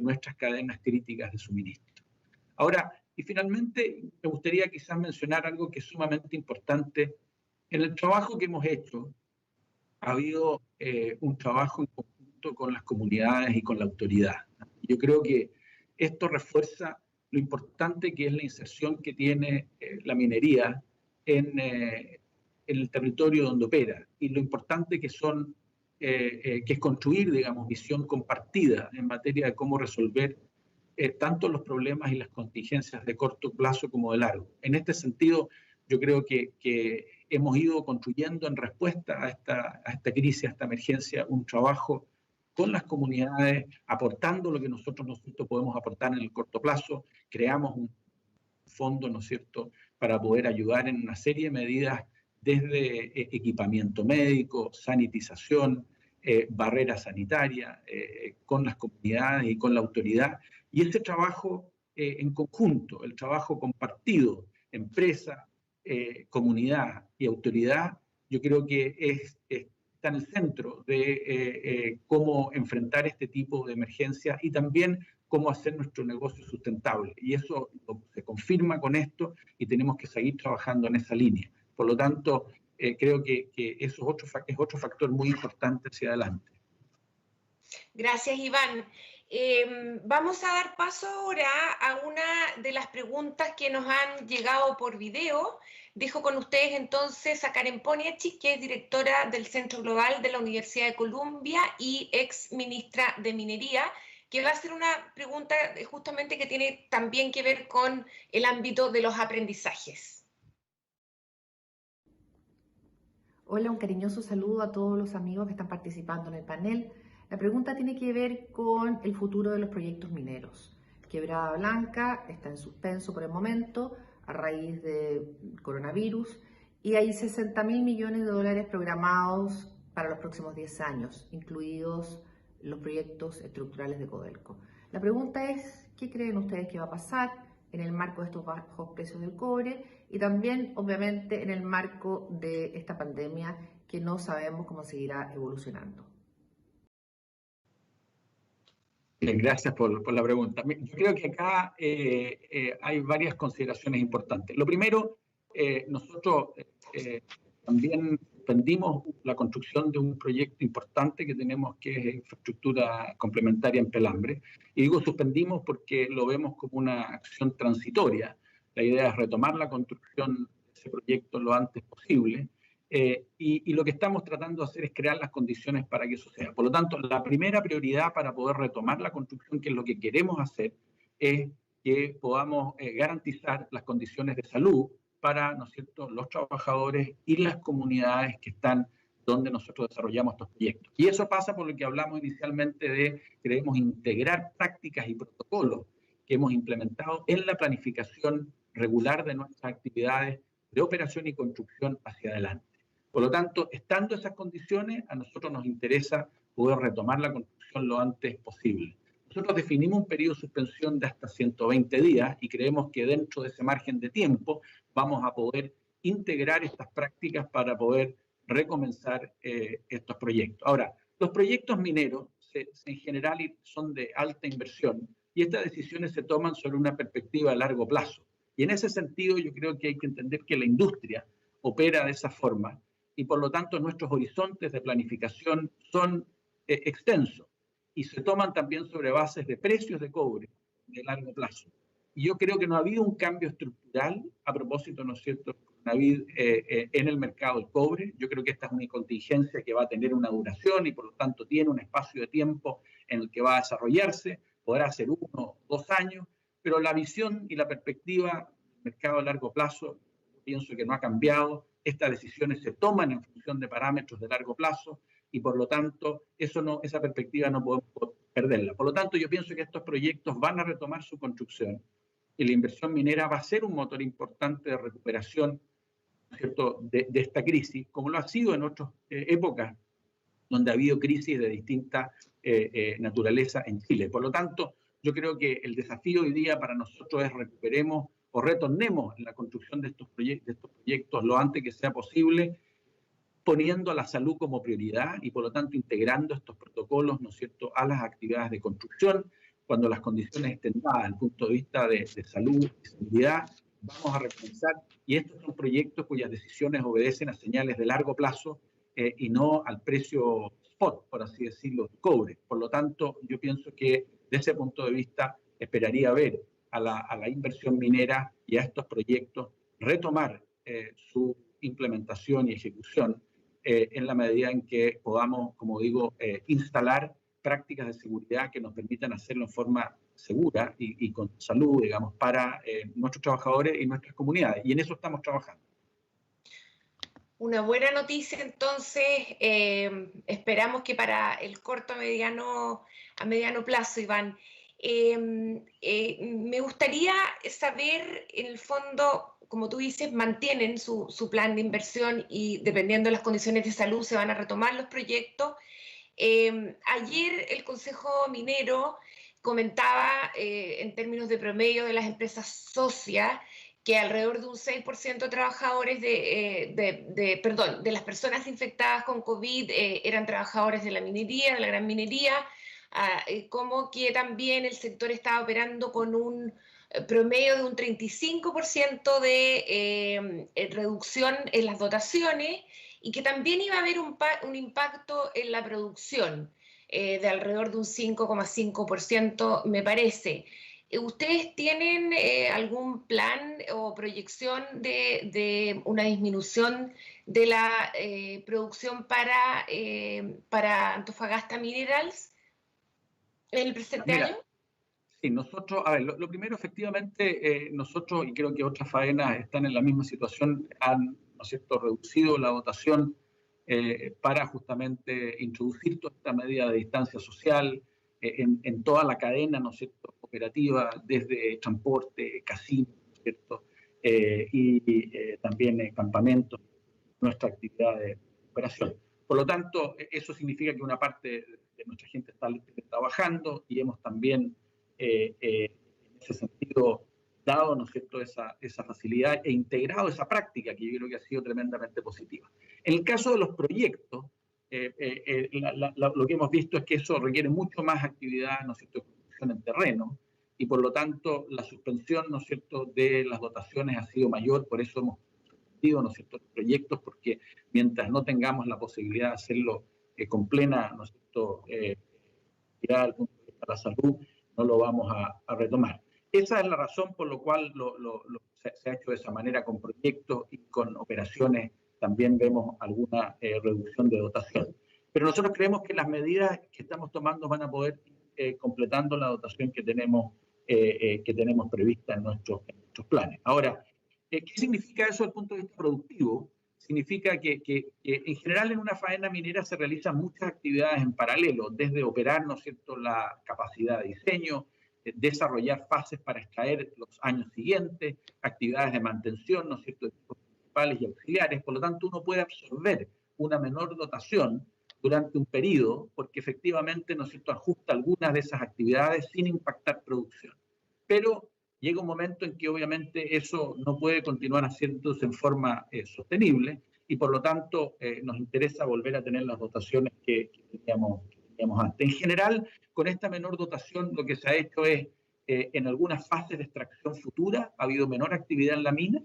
nuestras cadenas críticas de suministro. Ahora, Y finalmente, me gustaría quizás mencionar algo que es sumamente importante. En el trabajo que hemos hecho, ha habido un trabajo en conjunto con las comunidades y con la autoridad. Yo creo que esto refuerza lo importante que es la inserción que tiene la minería en el territorio donde opera y lo importante que es construir, digamos, visión compartida en materia de cómo resolver tanto los problemas y las contingencias de corto plazo como de largo. En este sentido, yo creo que hemos ido construyendo en respuesta a esta crisis, a esta emergencia, un trabajo con las comunidades, aportando lo que nosotros podemos aportar en el corto plazo. Creamos un fondo, ¿no es cierto?, para poder ayudar en una serie de medidas desde equipamiento médico, sanitización, barrera sanitaria, con las comunidades y con la autoridad. Y este trabajo en conjunto, el trabajo compartido, empresa, comunidad y autoridad, yo creo que está en el centro de cómo enfrentar este tipo de emergencias y también cómo hacer nuestro negocio sustentable. Y eso se confirma con esto y tenemos que seguir trabajando en esa línea. Por lo tanto, creo que eso es otro factor muy importante hacia adelante. Gracias, Iván. Vamos a dar paso ahora a una de las preguntas que nos han llegado por video. Dejo con ustedes entonces a Karen Poniatchik, que es directora del Centro Global de la Universidad de Columbia y ex ministra de Minería, que va a hacer una pregunta justamente que tiene también que ver con el ámbito de los aprendizajes. Hola, un cariñoso saludo a todos los amigos que están participando en el panel. La pregunta tiene que ver con el futuro de los proyectos mineros. Quebrada Blanca está en suspenso por el momento a raíz del coronavirus y hay 60.000 millones de dólares programados para los próximos 10 años, incluidos los proyectos estructurales de Codelco. La pregunta es, ¿qué creen ustedes que va a pasar en el marco de estos bajos precios del cobre y también, obviamente, en el marco de esta pandemia que no sabemos cómo seguirá evolucionando? Bien, gracias por la pregunta. Yo creo que acá hay varias consideraciones importantes. Lo primero, nosotros también suspendimos la construcción de un proyecto importante que tenemos, que es infraestructura complementaria en Pelambre. Y digo suspendimos porque lo vemos como una acción transitoria. La idea es retomar la construcción de ese proyecto lo antes posible. Y lo que estamos tratando de hacer es crear las condiciones para que eso sea. Por lo tanto, la primera prioridad para poder retomar la construcción, que es lo que queremos hacer, es que podamos garantizar las condiciones de salud para, ¿no es cierto?, los trabajadores y las comunidades que están donde nosotros desarrollamos estos proyectos. Y eso pasa por lo que hablamos inicialmente de que debemos integrar prácticas y protocolos que hemos implementado en la planificación regular de nuestras actividades de operación y construcción hacia adelante. Por lo tanto, estando esas condiciones, a nosotros nos interesa poder retomar la construcción lo antes posible. Nosotros definimos un periodo de suspensión de hasta 120 días y creemos que dentro de ese margen de tiempo vamos a poder integrar estas prácticas para poder recomenzar estos proyectos. Ahora, los proyectos mineros en general son de alta inversión y estas decisiones se toman sobre una perspectiva a largo plazo. Y en ese sentido yo creo que hay que entender que la industria opera de esa forma y por lo tanto nuestros horizontes de planificación son extensos y se toman también sobre bases de precios de cobre de largo plazo. Y yo creo que no ha habido un cambio estructural a propósito, ¿no es cierto?, en el mercado del cobre. Yo creo que esta es una contingencia que va a tener una duración y por lo tanto tiene un espacio de tiempo en el que va a desarrollarse, podrá ser 1 o 2 años, pero la visión y la perspectiva del mercado a largo plazo, pienso que no ha cambiado. Estas decisiones se toman en función de parámetros de largo plazo y por lo tanto esa perspectiva no podemos perderla. Por lo tanto, yo pienso que estos proyectos van a retomar su construcción y la inversión minera va a ser un motor importante de recuperación, ¿cierto?, de esta crisis, como lo ha sido en otras épocas donde ha habido crisis de distinta naturaleza en Chile. Por lo tanto, yo creo que el desafío hoy día para nosotros es recuperemos o retornemos en la construcción de estos proyectos lo antes que sea posible, poniendo a la salud como prioridad y por lo tanto integrando estos protocolos, ¿no es cierto?, a las actividades de construcción, cuando las condiciones estén dadas desde el punto de vista de salud y seguridad, vamos a repensar, y estos son proyectos cuyas decisiones obedecen a señales de largo plazo y no al precio spot, por así decirlo, del cobre. Por lo tanto, yo pienso que desde ese punto de vista esperaría ver a la inversión minera y a estos proyectos retomar su implementación y ejecución en la medida en que podamos, como digo, instalar prácticas de seguridad que nos permitan hacerlo en forma segura y con salud, digamos, para nuestros trabajadores y nuestras comunidades. Y en eso estamos trabajando. Una buena noticia, entonces, esperamos que para el corto a mediano plazo, Iván. Me gustaría saber, en el fondo, como tú dices, mantienen su plan de inversión y dependiendo de las condiciones de salud se van a retomar los proyectos. Ayer el Consejo Minero comentaba en términos de promedio de las empresas socias que alrededor de un 6% de trabajadores de las personas infectadas con COVID eran trabajadores de la minería, de la gran minería, como que también el sector estaba operando con un promedio de un 35% de reducción en las dotaciones y que también iba a haber un impacto en la producción de alrededor de un 5,5%, me parece. ¿Ustedes tienen algún plan o proyección de una disminución de la producción para Antofagasta Minerals en el presente año? Sí, nosotros, a ver, lo primero, efectivamente, nosotros, y creo que otras faenas están en la misma situación, han, ¿no es cierto?, reducido la dotación para justamente introducir toda esta medida de distancia social en toda la cadena, ¿no es cierto?, operativa, desde transporte, casinos, ¿no es cierto?, y también campamentos, nuestra actividad de operación. Por lo tanto, eso significa que una parte de nuestra gente está trabajando y hemos también, en ese sentido, dado, ¿no es cierto?, esa facilidad e integrado esa práctica que yo creo que ha sido tremendamente positiva. En el caso de los proyectos, lo que hemos visto es que eso requiere mucho más actividad, ¿no es cierto?, en terreno, y por lo tanto la suspensión, ¿no es cierto?, de las dotaciones ha sido mayor, por eso hemos suspendido, ¿no es cierto?, los proyectos, porque mientras no tengamos la posibilidad de hacerlo con plena, ¿no es cierto?, desde el punto de vista de la salud, no lo vamos a retomar. Esa es la razón por la cual se ha hecho de esa manera con proyectos y con operaciones. También vemos alguna reducción de dotación. Pero nosotros creemos que las medidas que estamos tomando van a poder ir completando la dotación que tenemos prevista en nuestros planes. Ahora, ¿qué significa eso desde el punto de vista productivo? Significa que en general en una faena minera se realizan muchas actividades en paralelo, desde operar, ¿no es cierto?, la capacidad de diseño, desarrollar fases para extraer los años siguientes, actividades de mantención, ¿no es cierto?, principales y auxiliares. Por lo tanto, uno puede absorber una menor dotación durante un periodo porque efectivamente, ¿no es cierto?, ajusta algunas de esas actividades sin impactar producción. Pero llega un momento en que obviamente eso no puede continuar haciéndose en forma sostenible y por lo tanto nos interesa volver a tener las dotaciones que teníamos antes. En general, con esta menor dotación lo que se ha hecho es, en algunas fases de extracción futura, ha habido menor actividad en la mina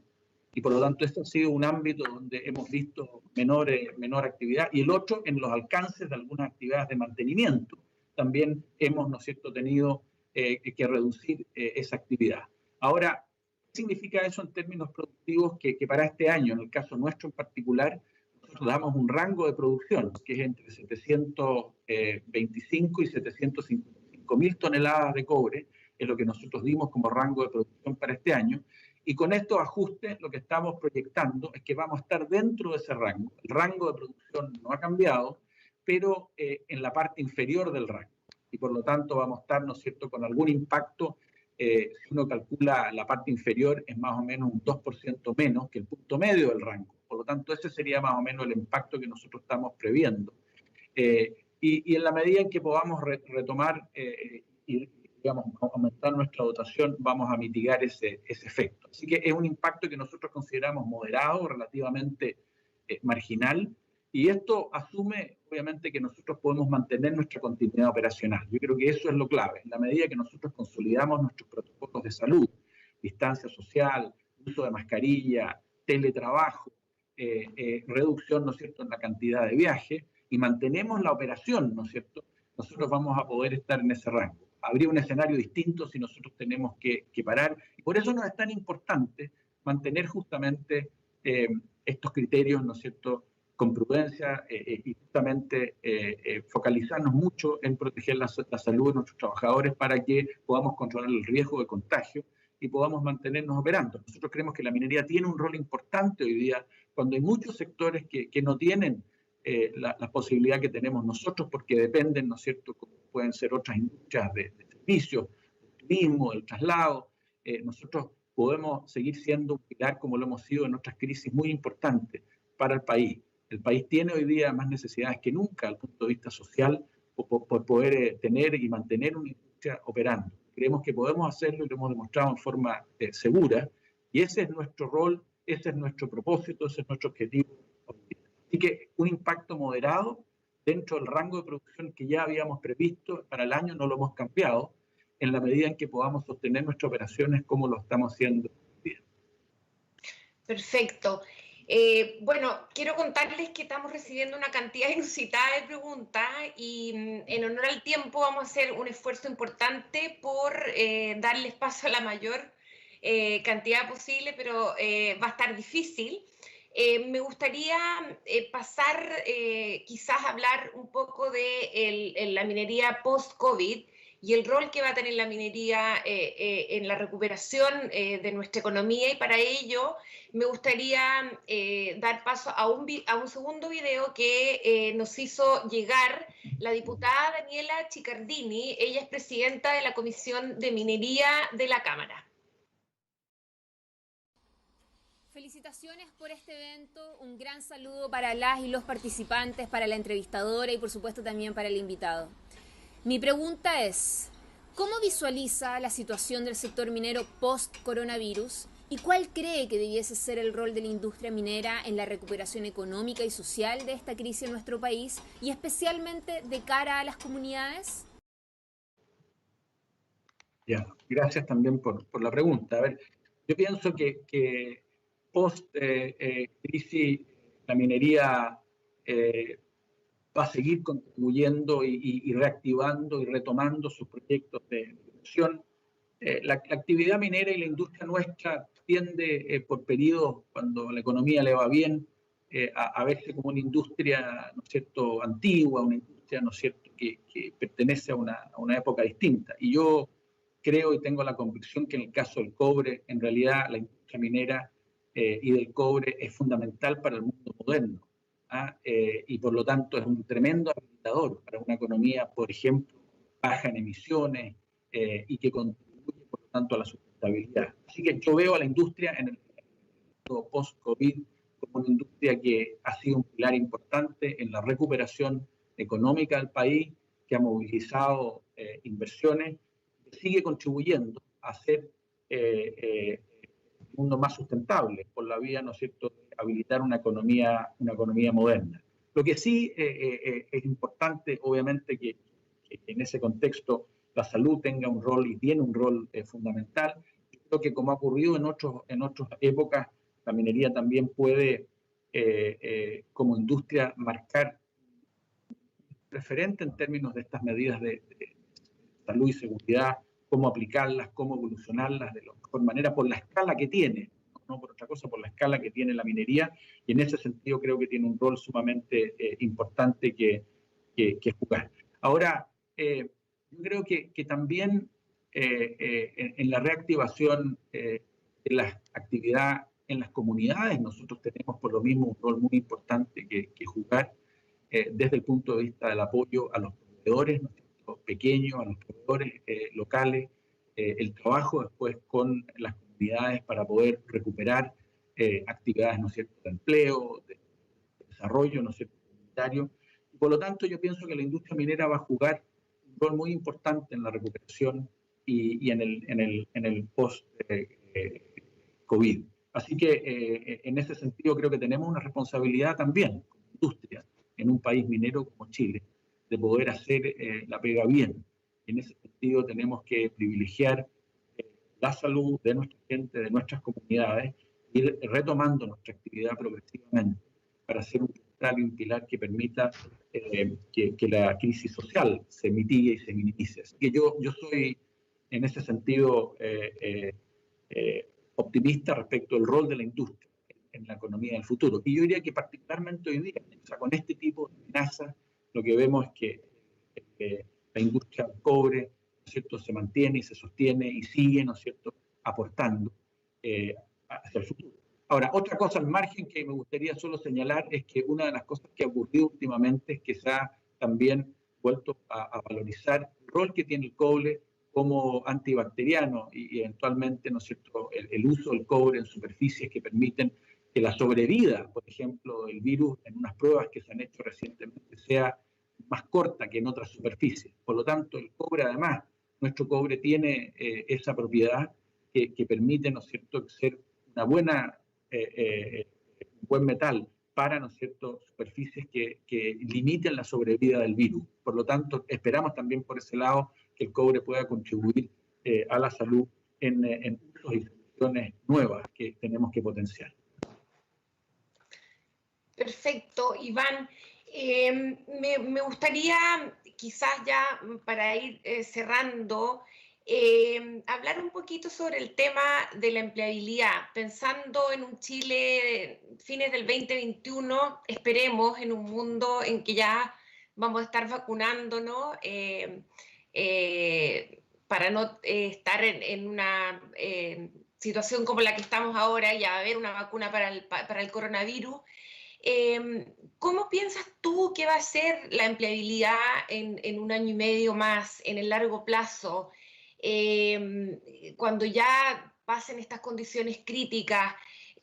y por lo tanto este ha sido un ámbito donde hemos visto menor actividad y el otro en los alcances de algunas actividades de mantenimiento. También hemos, ¿no es cierto?, tenido que reducir esa actividad. Ahora, ¿qué significa eso en términos productivos? Que para este año, en el caso nuestro en particular, nosotros damos un rango de producción que es entre 725 y 755 mil toneladas de cobre, es lo que nosotros dimos como rango de producción para este año, y con estos ajustes lo que estamos proyectando es que vamos a estar dentro de ese rango. El rango de producción no ha cambiado, pero en la parte inferior del rango. Y por lo tanto vamos a estar, ¿no es cierto?, con algún impacto. Si uno calcula la parte inferior es más o menos un 2% menos que el punto medio del rango. Por lo tanto, ese sería más o menos el impacto que nosotros estamos previendo. Y en la medida en que podamos retomar y, digamos, aumentar nuestra dotación, vamos a mitigar ese efecto. Así que es un impacto que nosotros consideramos moderado, relativamente marginal, Y esto asume, obviamente, que nosotros podemos mantener nuestra continuidad operacional. Yo creo que eso es lo clave. En la medida que nosotros consolidamos nuestros protocolos de salud, distancia social, uso de mascarilla, teletrabajo, reducción, ¿no es cierto?, en la cantidad de viajes, y mantenemos la operación, ¿no es cierto?, nosotros vamos a poder estar en ese rango. Habría un escenario distinto si nosotros tenemos que parar, y por eso nos es tan importante mantener justamente estos criterios, ¿no es cierto?, con prudencia y justamente focalizarnos mucho en proteger la salud de nuestros trabajadores para que podamos controlar el riesgo de contagio y podamos mantenernos operando. Nosotros creemos que la minería tiene un rol importante hoy día cuando hay muchos sectores que no tienen la posibilidad que tenemos nosotros porque dependen, ¿no es cierto?, como pueden ser otras industrias de servicios, del turismo, del traslado. Nosotros podemos seguir siendo un pilar como lo hemos sido en otras crisis muy importantes para el país. El país tiene hoy día más necesidades que nunca desde el punto de vista social por poder tener y mantener una industria operando. Creemos que podemos hacerlo y lo hemos demostrado en forma segura, y ese es nuestro rol, ese es nuestro propósito, ese es nuestro objetivo. Así que un impacto moderado dentro del rango de producción que ya habíamos previsto para el año no lo hemos cambiado, en la medida en que podamos sostener nuestras operaciones como lo estamos haciendo bien. Perfecto. Bueno, quiero contarles que estamos recibiendo una cantidad inusitada de preguntas y en honor al tiempo vamos a hacer un esfuerzo importante por darles paso a la mayor cantidad posible, pero va a estar difícil. Me gustaría pasar quizás a hablar un poco de la minería post-COVID y el rol que va a tener la minería en la recuperación de nuestra economía, y para ello me gustaría dar paso a un segundo video que nos hizo llegar la diputada Daniela Chiccardini. Ella es presidenta de la Comisión de Minería de la Cámara. Felicitaciones por este evento, un gran saludo para las y los participantes, para la entrevistadora y por supuesto también para el invitado. Mi pregunta es, ¿cómo visualiza la situación del sector minero post-coronavirus y cuál cree que debiese ser el rol de la industria minera en la recuperación económica y social de esta crisis en nuestro país y especialmente de cara a las comunidades? Ya, gracias también por la pregunta. A ver, yo pienso que post-crisis la minería va a seguir contribuyendo y reactivando y retomando sus proyectos de inversión. La actividad minera y la industria nuestra tiende por periodos, cuando la economía le va bien, a verse como una industria, ¿no es cierto?, antigua, una industria, ¿no es cierto?, que pertenece a una época distinta. Y yo creo y tengo la convicción que en el caso del cobre, en realidad la industria minera y del cobre es fundamental para el mundo moderno. Y por lo tanto es un tremendo habilitador para una economía, por ejemplo, baja en emisiones y que contribuye, por lo tanto, a la sustentabilidad. Así que yo veo a la industria en el post-COVID como una industria que ha sido un pilar importante en la recuperación económica del país, que ha movilizado inversiones, que sigue contribuyendo a hacer un mundo más sustentable por la vía, ¿no es cierto?, de habilitar una economía moderna. Lo que sí es importante, obviamente, que en ese contexto la salud tenga un rol y tiene un rol fundamental. Yo creo que como ha ocurrido en otras épocas, la minería también puede, como industria, marcar referente en términos de estas medidas de salud y seguridad, cómo aplicarlas, cómo evolucionarlas de la mejor manera por la escala que tiene, no por otra cosa, por la escala que tiene la minería, y en ese sentido creo que tiene un rol sumamente importante que jugar. Ahora, yo creo que también en la reactivación de la actividad en las comunidades, nosotros tenemos por lo mismo un rol muy importante que jugar desde el punto de vista del apoyo a los proveedores, ¿no?, pequeños, a los proveedores locales, el trabajo después con las comunidades para poder recuperar actividades, ¿no es cierto?, de empleo, de desarrollo, ¿no es cierto?, comunitario. Y por lo tanto, yo pienso que la industria minera va a jugar un rol muy importante en la recuperación y en el post-COVID. Así que en ese sentido creo que tenemos una responsabilidad también, como industrias en un país minero como Chile, de poder hacer la pega bien. En ese sentido tenemos que privilegiar la salud de nuestra gente, de nuestras comunidades, ir retomando nuestra actividad progresivamente para hacer un pilar que permita que la crisis social se mitigue y se minimice. Así que yo soy en ese sentido optimista respecto al rol de la industria en la economía del futuro. Y yo diría que particularmente hoy día, o sea, con este tipo de amenazas, lo que vemos es que la industria del cobre, ¿no es cierto?, se mantiene y se sostiene y sigue, ¿no es cierto?, aportando hacia el futuro. Ahora, otra cosa al margen que me gustaría solo señalar es que una de las cosas que ha ocurrido últimamente es que se ha también vuelto a valorizar el rol que tiene el cobre como antibacteriano y eventualmente, ¿no es cierto?, el uso del cobre en superficies que permiten que la sobrevida, por ejemplo, del virus en unas pruebas que se han hecho recientemente sea más corta que en otras superficies. Por lo tanto, el cobre, además, nuestro cobre tiene esa propiedad que permite, ¿no es cierto?, ser una buena, un buen metal para, ¿no es cierto?, superficies que limiten la sobrevida del virus. Por lo tanto, esperamos también por ese lado que el cobre pueda contribuir a la salud en usos y soluciones nuevas que tenemos que potenciar. Perfecto, Iván. Me gustaría, quizás ya para ir cerrando, hablar un poquito sobre el tema de la empleabilidad, pensando en un Chile fines del 2021, esperemos en un mundo en que ya vamos a estar vacunándonos para no estar en una situación como la que estamos ahora, ya va a haber una vacuna para el coronavirus. ¿Cómo piensas tú que va a ser la empleabilidad en un año y medio más, en el largo plazo, cuando ya pasen estas condiciones críticas?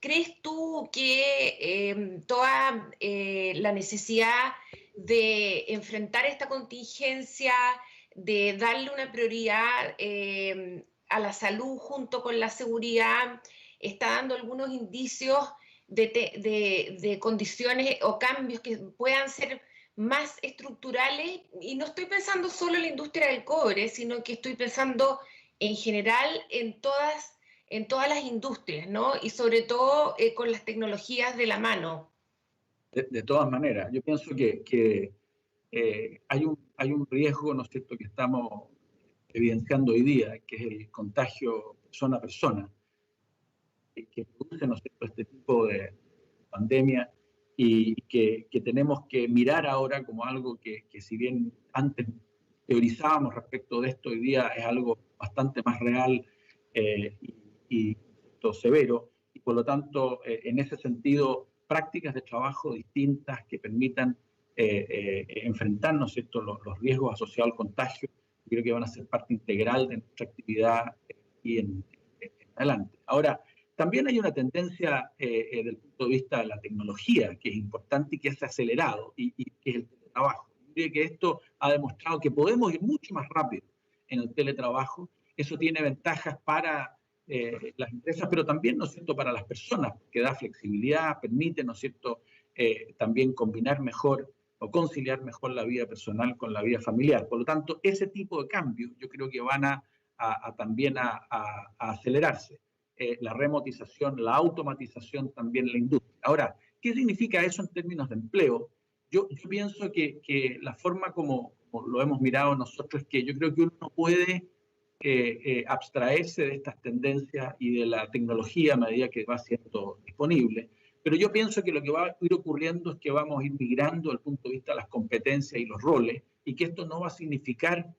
¿Crees tú que toda la necesidad de enfrentar esta contingencia, de darle una prioridad a la salud junto con la seguridad, está dando algunos indicios de condiciones o cambios que puedan ser más estructurales? Y no estoy pensando solo en la industria del cobre, sino que estoy pensando en general en todas las industrias, ¿no? Y sobre todo con las tecnologías de la mano. De todas maneras, yo pienso que hay un riesgo, ¿no es cierto?, que estamos evidenciando hoy día, que es el contagio persona a persona, que produce, ¿no es cierto?, este tipo de pandemia y que tenemos que mirar ahora como algo que si bien antes teorizábamos respecto de esto, hoy día es algo bastante más real y severo, y por lo tanto, en ese sentido, prácticas de trabajo distintas que permitan enfrentar, ¿no es cierto?, los riesgos asociados al contagio, creo que van a ser parte integral de nuestra actividad y en adelante. Ahora, también hay una tendencia desde el punto de vista de la tecnología que es importante y que se ha acelerado, y que es el teletrabajo. Yo diría que esto ha demostrado que podemos ir mucho más rápido en el teletrabajo. Eso tiene ventajas para las empresas, pero también, ¿no es cierto?, para las personas, que da flexibilidad, permite, ¿no es cierto?, también combinar mejor o conciliar mejor la vida personal con la vida familiar. Por lo tanto, ese tipo de cambios yo creo que van también a acelerarse. La remotización, la automatización también en la industria. Ahora, ¿qué significa eso en términos de empleo? Yo pienso que la forma como lo hemos mirado nosotros es que yo creo que uno no puede abstraerse de estas tendencias y de la tecnología a medida que va siendo disponible. Pero yo pienso que lo que va a ir ocurriendo es que vamos a ir migrando desde el punto de vista de las competencias y los roles, y que esto no va a significar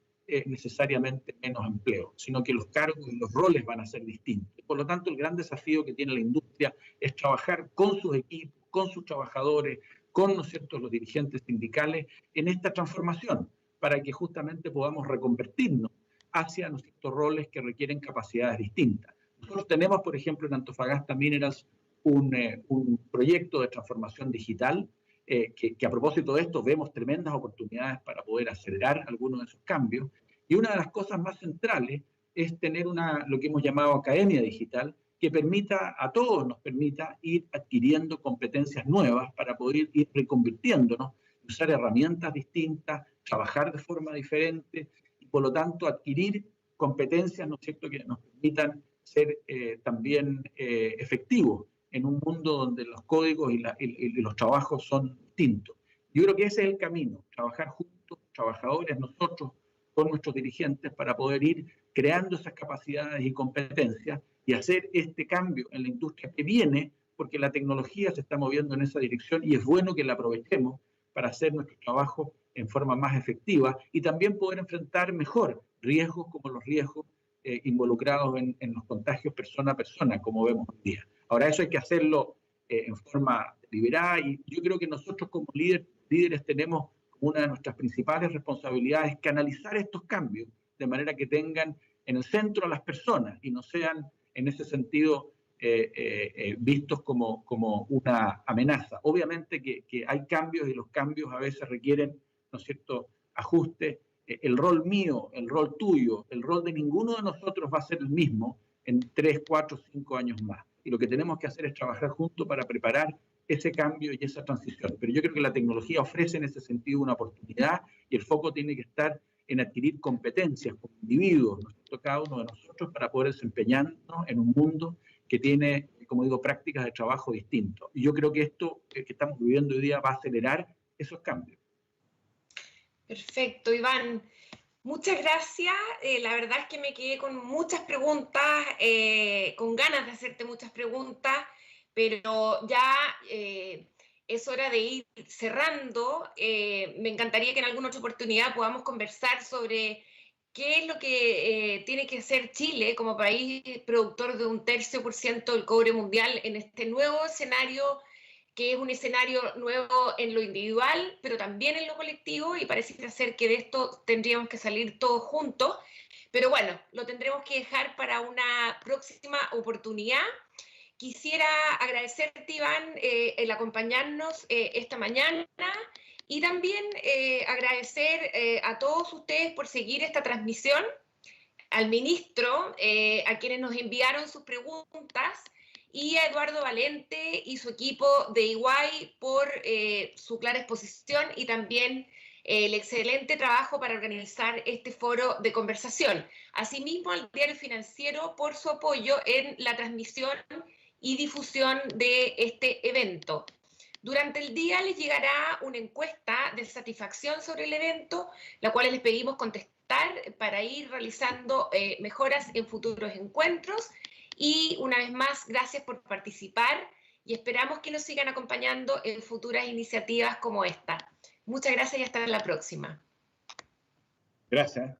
necesariamente menos empleo, sino que los cargos y los roles van a ser distintos. Por lo tanto, el gran desafío que tiene la industria es trabajar con sus equipos, con sus trabajadores, con, ¿no es cierto?, los dirigentes sindicales en esta transformación, para que justamente podamos reconvertirnos hacia, ¿no es cierto?, roles que requieren capacidades distintas. Nosotros tenemos, por ejemplo, en Antofagasta Minerals un proyecto de transformación digital que a propósito de esto vemos tremendas oportunidades para poder acelerar algunos de esos cambios. Y una de las cosas más centrales es tener lo que hemos llamado academia digital, que permita a todos, nos permita ir adquiriendo competencias nuevas para poder ir reconvirtiéndonos, usar herramientas distintas, trabajar de forma diferente y por lo tanto adquirir competencias, ¿no es cierto?, que nos permitan ser también efectivos en un mundo donde los códigos y los trabajos son distintos. Yo creo que ese es el camino, trabajar juntos, trabajadores, nosotros, con nuestros dirigentes, para poder ir creando esas capacidades y competencias y hacer este cambio en la industria que viene, porque la tecnología se está moviendo en esa dirección y es bueno que la aprovechemos para hacer nuestro trabajo en forma más efectiva y también poder enfrentar mejor riesgos como los riesgos involucrados en los contagios persona a persona, como vemos hoy día. Ahora, eso hay que hacerlo en forma deliberada y yo creo que nosotros como líderes tenemos una de nuestras principales responsabilidades canalizar estos cambios de manera que tengan en el centro a las personas y no sean en ese sentido vistos como una amenaza. Obviamente que hay cambios y los cambios a veces requieren, ¿no es cierto?, ajustes. El rol mío, el rol tuyo, el rol de ninguno de nosotros va a ser el mismo en 3, 4, 5 años más. Y lo que tenemos que hacer es trabajar juntos para preparar ese cambio y esa transición. Pero yo creo que la tecnología ofrece en ese sentido una oportunidad y el foco tiene que estar en adquirir competencias como individuos, ¿no es cierto?, cada uno de nosotros para poder desempeñarnos en un mundo que tiene, como digo, prácticas de trabajo distintas. Y yo creo que esto que estamos viviendo hoy día va a acelerar esos cambios. Perfecto, Iván. Muchas gracias. La verdad es que me quedé con muchas preguntas, con ganas de hacerte muchas preguntas, pero ya es hora de ir cerrando. Me encantaría que en alguna otra oportunidad podamos conversar sobre qué es lo que tiene que hacer Chile como país productor de 1/3% del cobre mundial en este nuevo escenario, que es un escenario nuevo en lo individual, pero también en lo colectivo, y parece ser que de esto tendríamos que salir todos juntos. Pero bueno, lo tendremos que dejar para una próxima oportunidad. Quisiera agradecerte, Iván, el acompañarnos esta mañana y también agradecer a todos ustedes por seguir esta transmisión, al ministro, a quienes nos enviaron sus preguntas, y a Eduardo Valente y su equipo de EY por su clara exposición y también el excelente trabajo para organizar este foro de conversación. Asimismo, al Diario Financiero por su apoyo en la transmisión y difusión de este evento. Durante el día les llegará una encuesta de satisfacción sobre el evento, la cual les pedimos contestar para ir realizando mejoras en futuros encuentros. Y una vez más, gracias por participar y esperamos que nos sigan acompañando en futuras iniciativas como esta. Muchas gracias y hasta la próxima. Gracias.